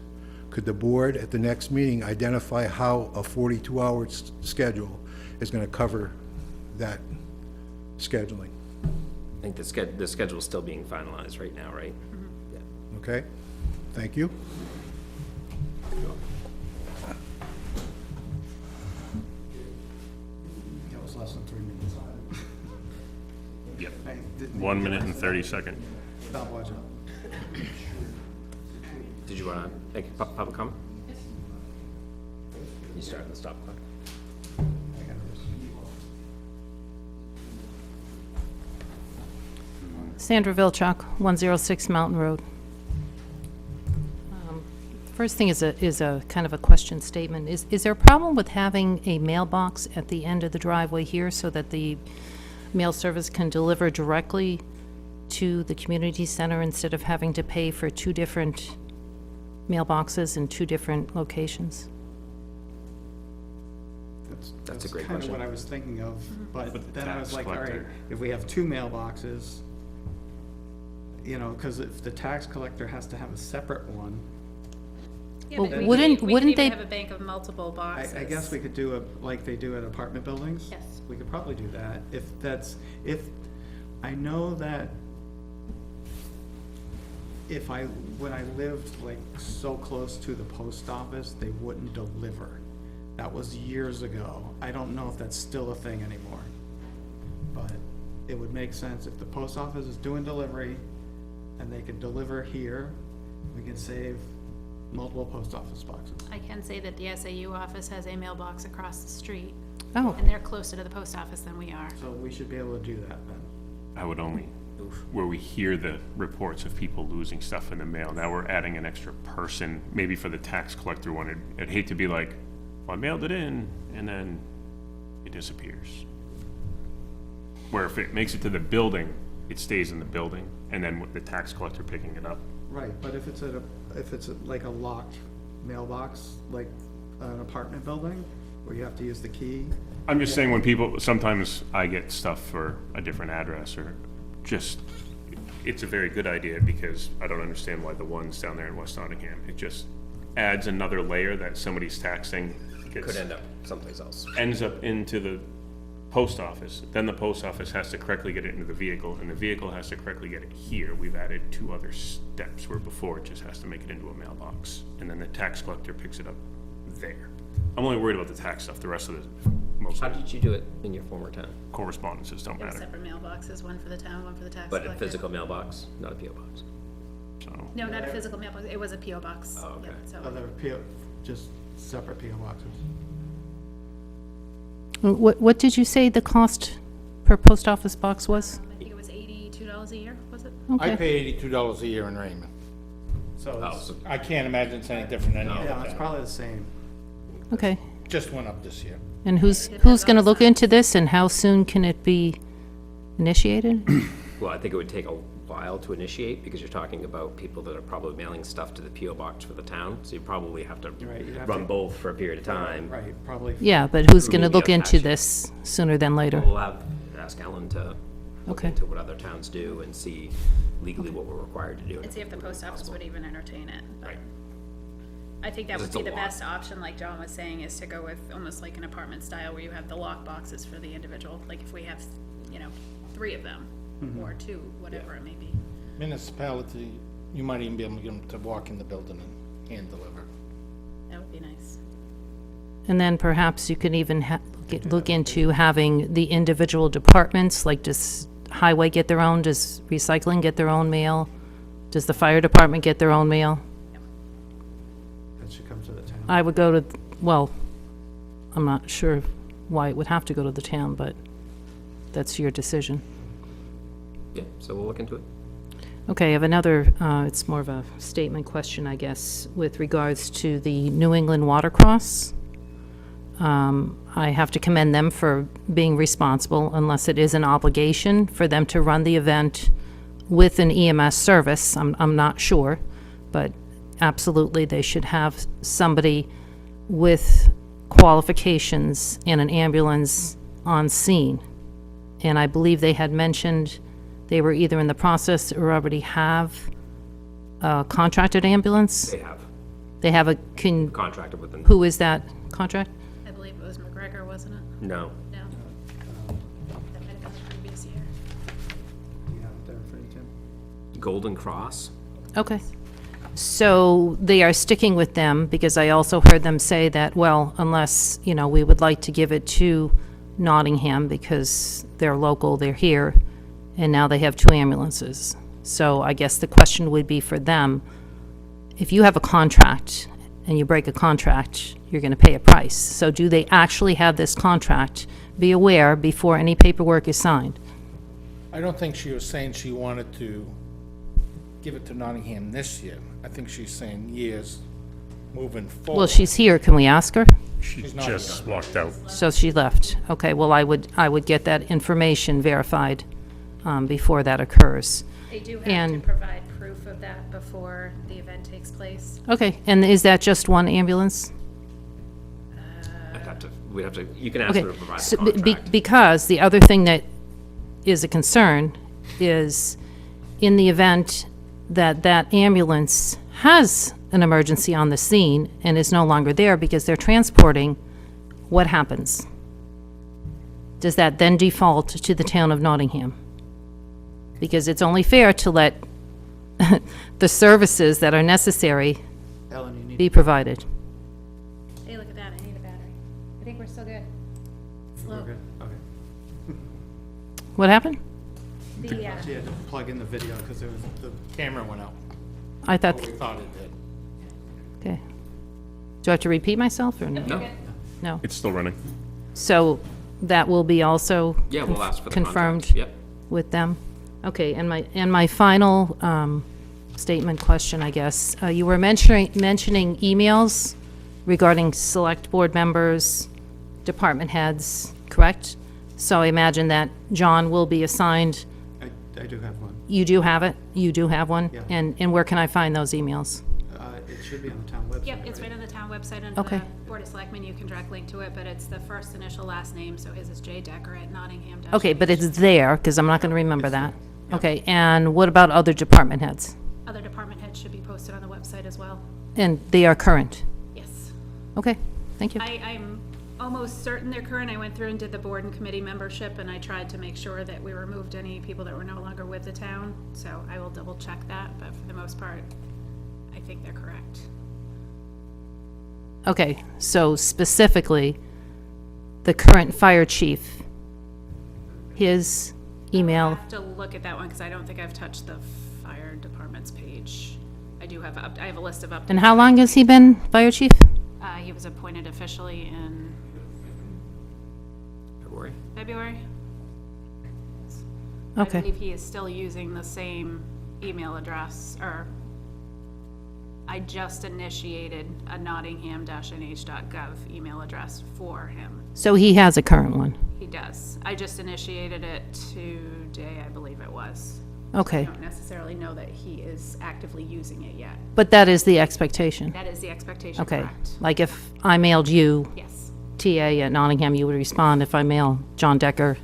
could the board at the next meeting identify how a 42-hour schedule is going to cover that scheduling? I think the schedule is still being finalized right now, right? Yeah. Okay? Thank you. That was less than 3 minutes. Yep. I didn't- 1 minute and 30 seconds. Stop watching. Did you want to make a public comment? You start the stop clock. Sandra Vilchak, 106 Mountain Road. First thing is a kind of a question statement. Is there a problem with having a mailbox at the end of the driveway here so that the mail service can deliver directly to the community center instead of having to pay for 2 different mailboxes in 2 different locations? That's a great kind of question. what I was thinking of, but the then I was tax like, all right, collector. if we have 2 mailboxes, you know, because if the tax collector has to have a separate one, Yeah, Well, but we wouldn't- could wouldn't even they- have a bank of multiple boxes. I guess we could do it like they do at apartment buildings. Yes. We could probably do that, if, I know that when I lived like so close to the post office, they wouldn't deliver. That was years ago. I don't know if that's still a thing anymore. But it would make sense if the post office is doing delivery and they could deliver here, we can save multiple post office boxes. I can say that the SAU office has a mailbox across the street, Oh, and they're closer to the post office than we are. So we should be able to do that then. I would only, where we hear the reports of people losing stuff in the mail, now we're adding an extra person, maybe for the tax collector one. I'd hate to be like, well, I mailed it in, and then it disappears. Where if it makes it to the building, it stays in the building, and then with the tax collector picking it up. Right, but if it's like a locked mailbox, like an apartment building, where you have to use the key. I'm just saying when people, sometimes I get stuff for a different address or just, it's a very good idea because I don't understand why the ones down there in West Nottingham, it just adds another layer that somebody's taxing. Could end up someplace else. Ends up into the post office, then the post office has to correctly get it into the vehicle, and the vehicle has to correctly get it here. We've added 2 other steps where before it just has to make it into a mailbox, and then the tax collector picks it up there. I'm only worried about the tax stuff, the rest of the mostly. How did you do it in your former town? Correspondences don't There were matter, separate mailboxes, one for the town, one for the tax But collector. a physical mailbox, not a PO box? so. No, not a physical mailbox, it was a PO box. Oh, okay. Yep, so- Other PO, just separate PO boxes. What did you say the cost per post office box was? I think it was $82 a year, was it? I Okay. pay $82 a year in Raymond. So Oh, it's, so I can't imagine it's any different than any yeah, other it's town. probably the same. Okay. Just went up this year. And who's going to look into this, and how soon can it be initiated? well, I think it would take a while to initiate, because you're talking about people that are probably mailing stuff to the PO box for the town, so you probably have to Right, you'd have run to- both for a period of time. Right, probably. Yeah, but who's going to Maybe look a into patch. this sooner than later? We'll ask Ellen to look Okay. into what other towns do and see legally what we're required to do. And see if the post office would even entertain it. But Right. I think that would Because be it's the a lot. best option, like John was saying, is to go with almost like an apartment style where you have the lock boxes for the individual. Like if we have, 3 of them, or 2, whatever it may be. Municipality, you might even be able to get them to walk in the building and hand deliver. That would be nice. And then perhaps you could even look into having the individual departments, like does highway get their own, does recycling get their own mail? Does the fire department get their own mail? That should come to the town. I would go to, well, I'm not sure why it would have to go to the town, but that's your decision. Yeah, so we'll look into it. Okay, I have another, it's more of a statement question, I guess, with regards to the New England Watercross. I have to commend them for being responsible, unless it is an obligation for them to run the event with an EMS service. I'm not sure, but absolutely, they should have somebody with qualifications and an ambulance on scene. And I believe they had mentioned they were either in the process or already have a contracted ambulance. They have They have a, contracted with them. who is that contract? I believe it was McGregor, wasn't it? No. No. That might have been the previous year. Do you have it there for you, Tim? Golden Cross? Okay. So they are sticking with them, because I also heard them say that, well, unless, we would like to give it to Nottingham because they're local, they're here, and now they have 2 ambulances. So I guess the question would be for them, if you have a contract and you break a contract, you're going to pay a price. So do they actually have this contract? Be aware before any paperwork is signed. I don't think she was saying she wanted to give it to Nottingham this year. I think she's saying years moving forward. Well, she's here. Can we ask her? She She's not just walked out. So she left. Okay, well, I would get that information verified before that occurs. They do have to And- provide proof of that before the event takes place. Okay, and is that just one ambulance? We'd have to, you can ask Okay, her to provide so the contract. because the other thing that is a concern is in the event that that ambulance has an emergency on the scene and is no longer there because they're transporting, what happens? Does that then default to the town of Nottingham? Because it's only fair to let the services that are necessary Ellen, you need. be provided. Hey, look at that, I need a battery. I think we're still good. We're Slow. good? Okay. What happened? The, She had to plug in the video because there was the Camera went out. I thought, We thought it did. okay. Do I have to repeat myself or no? No, No. It's still running. So that will be also yeah, we'll ask for the confirmed contract. Yep. with them? Okay, and my final statement question, I guess. You were mentioning emails regarding select board members, department heads, correct? So I imagine that John will be assigned, I do have one. you do have it? You do have one? Yeah. And where can I find those emails? It should be on the town website. Yep, it's right on the town website under Okay. the Board of Selectmen. You can direct link to it, but it's the first initial last name, so his is J. Decker at Nottingham. Okay, but it's there, because I'm not going to remember that. Okay, and what about other department heads? Other department heads should be posted on the website as well. And they are current? Yes. Okay, thank you. I'm almost certain they're current. I went through and did the board and committee membership, and I tried to make sure that we removed any people that were no longer with the town. So I will double check that, but for the most part, I think they're correct. Okay, so specifically, the current fire chief, his I'll email. have to look at that one, because I don't think I've touched the fire department's page. I do have, I have a list of updates. And how long has he been fire chief? He was appointed officially in February. I Okay. believe he is still using the same email address, or I just initiated a nottingham-nh.gov email address for him. So he has a current one. He does. I just initiated it today, I believe it was. I Okay. don't necessarily know that he is actively using it yet. But that is the expectation. That is the expectation, Okay. correct? Like if I mailed you Yes. TA at Nottingham, you would respond. If I mail John Decker,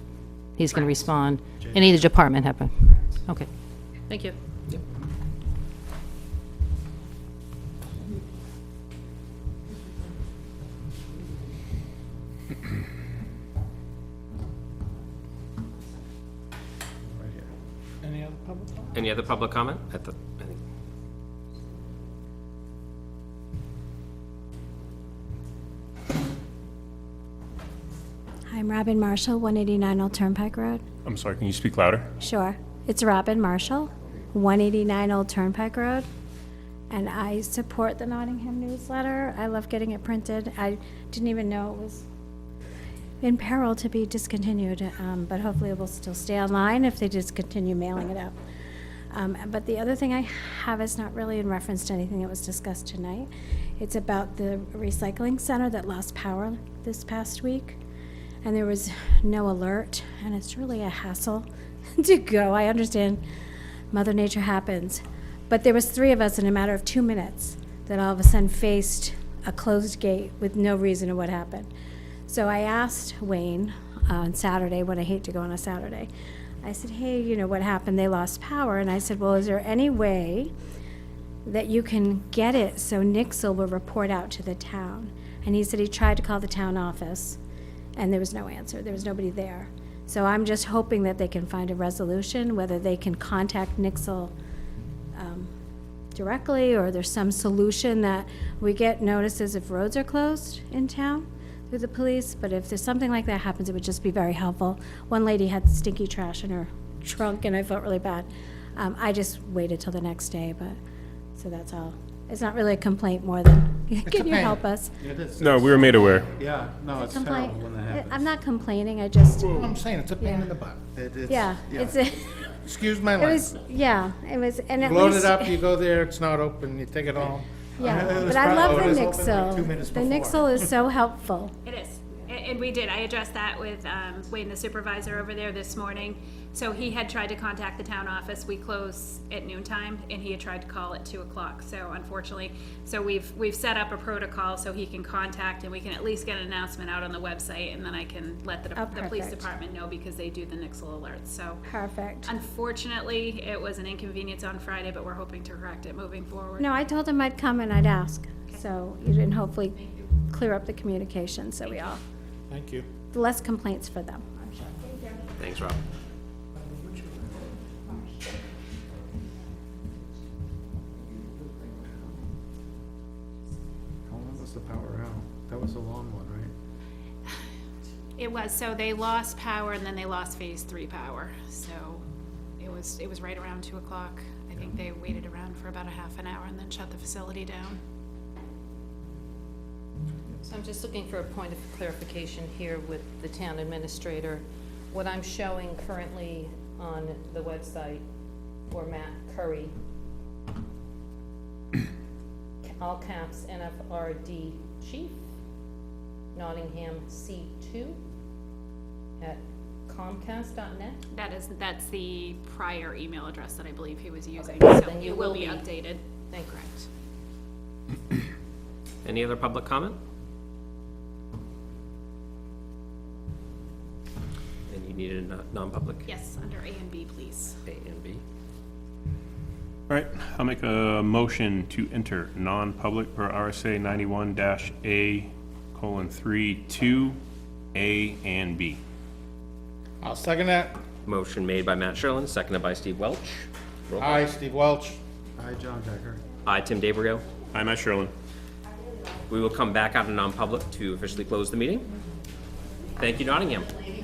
he's going to respond. In either department happen. Okay. Thank you. Any other public comment? Any other public comment? I think. I'm Robin Marshall, 189 Old Turnpike Road. I'm sorry, can you speak louder? Sure. It's Robin Marshall, 189 Old Turnpike Road. And I support the Nottingham newsletter. I love getting it printed. I didn't even know it was in peril to be discontinued, but hopefully it will still stay online if they discontinue mailing it out. But the other thing I have is not really in reference to anything that was discussed tonight. It's about the recycling center that lost power this past week. And there was no alert, and it's really a hassle to go. I understand Mother Nature happens, but there was 3 of us in a matter of 2 minutes that all of a sudden faced a closed gate with no reason of what happened. So I asked Wayne on Saturday, when I hate to go on a Saturday, I said, hey, you know, what happened? They lost power. And I said, well, is there any way that you can get it so Nixle will report out to the town? And he said he tried to call the town office, and there was no answer. There was nobody there. So I'm just hoping that they can find a resolution, whether they can contact Nixle directly, or there's some solution that we get notices if roads are closed in town through the police. But if there's something like that happens, it would just be very helpful. One lady had stinky trash in her trunk, and I felt really bad. I just waited till the next day, but, so that's all. It's not really a complaint more than, can you help us? It is. No, we were made aware. Yeah, no, it's Complaint- terrible when that happens. I'm not complaining, I just, I'm saying, it's a pain in the butt. It's- yeah, it's, it Excuse my language. was, yeah, it was, and at Load least. it up, you go there, it's not open, you take it home. Yeah, It was but I love probably- the it was open like 2 Nixle. minutes The before. Nixle is so helpful. It is, and we did, I addressed that with Wayne, the supervisor over there this morning. So he had tried to contact the town office, we close at noon time, and he had tried to call at 2 o'clock, so unfortunately, so we've set up a protocol so he can contact, and we can at least get an announcement out on the website, and then I can let the police perfect. department know, because they do the Nixle alerts, so. Perfect. Unfortunately, it was an inconvenience on Friday, but we're hoping to correct it moving forward. No, I told him I'd come and I'd ask, so you didn't hopefully clear up the communication, so we all, Thank you. less complaints for them, I'm sure. Thanks, Rob. How long was the power out? That was a long one, right? It was, so they lost power and then they lost phase 3 power, so it was right around 2 o'clock. I think they waited around for about a half an hour and then shut the facility down. So I'm just looking for a point of clarification here with the town administrator. What I'm showing currently on the website for Matt Curry, all caps NFRD Chief, Nottingham C2 at Comcast.net. That's the prior email address that I believe he was using, Okay, so then you it will will be be- updated. Thank you. Correct. Any other public comment? And you needed a non-public? Yes, under A and B, please. A and B. All right, I'll make a motion to enter non-public per RSA 91-A:3, 2A and B. I'll second that. Motion made by Matt Sherlin, seconded by Steve Welch. Roll call. Aye, Steve Welch. Hi, John Decker. Aye, Tim DeBrio. I'm Matt Sherlin. We will come back out of non-public to officially close the meeting. Thank you, Nottingham. Lady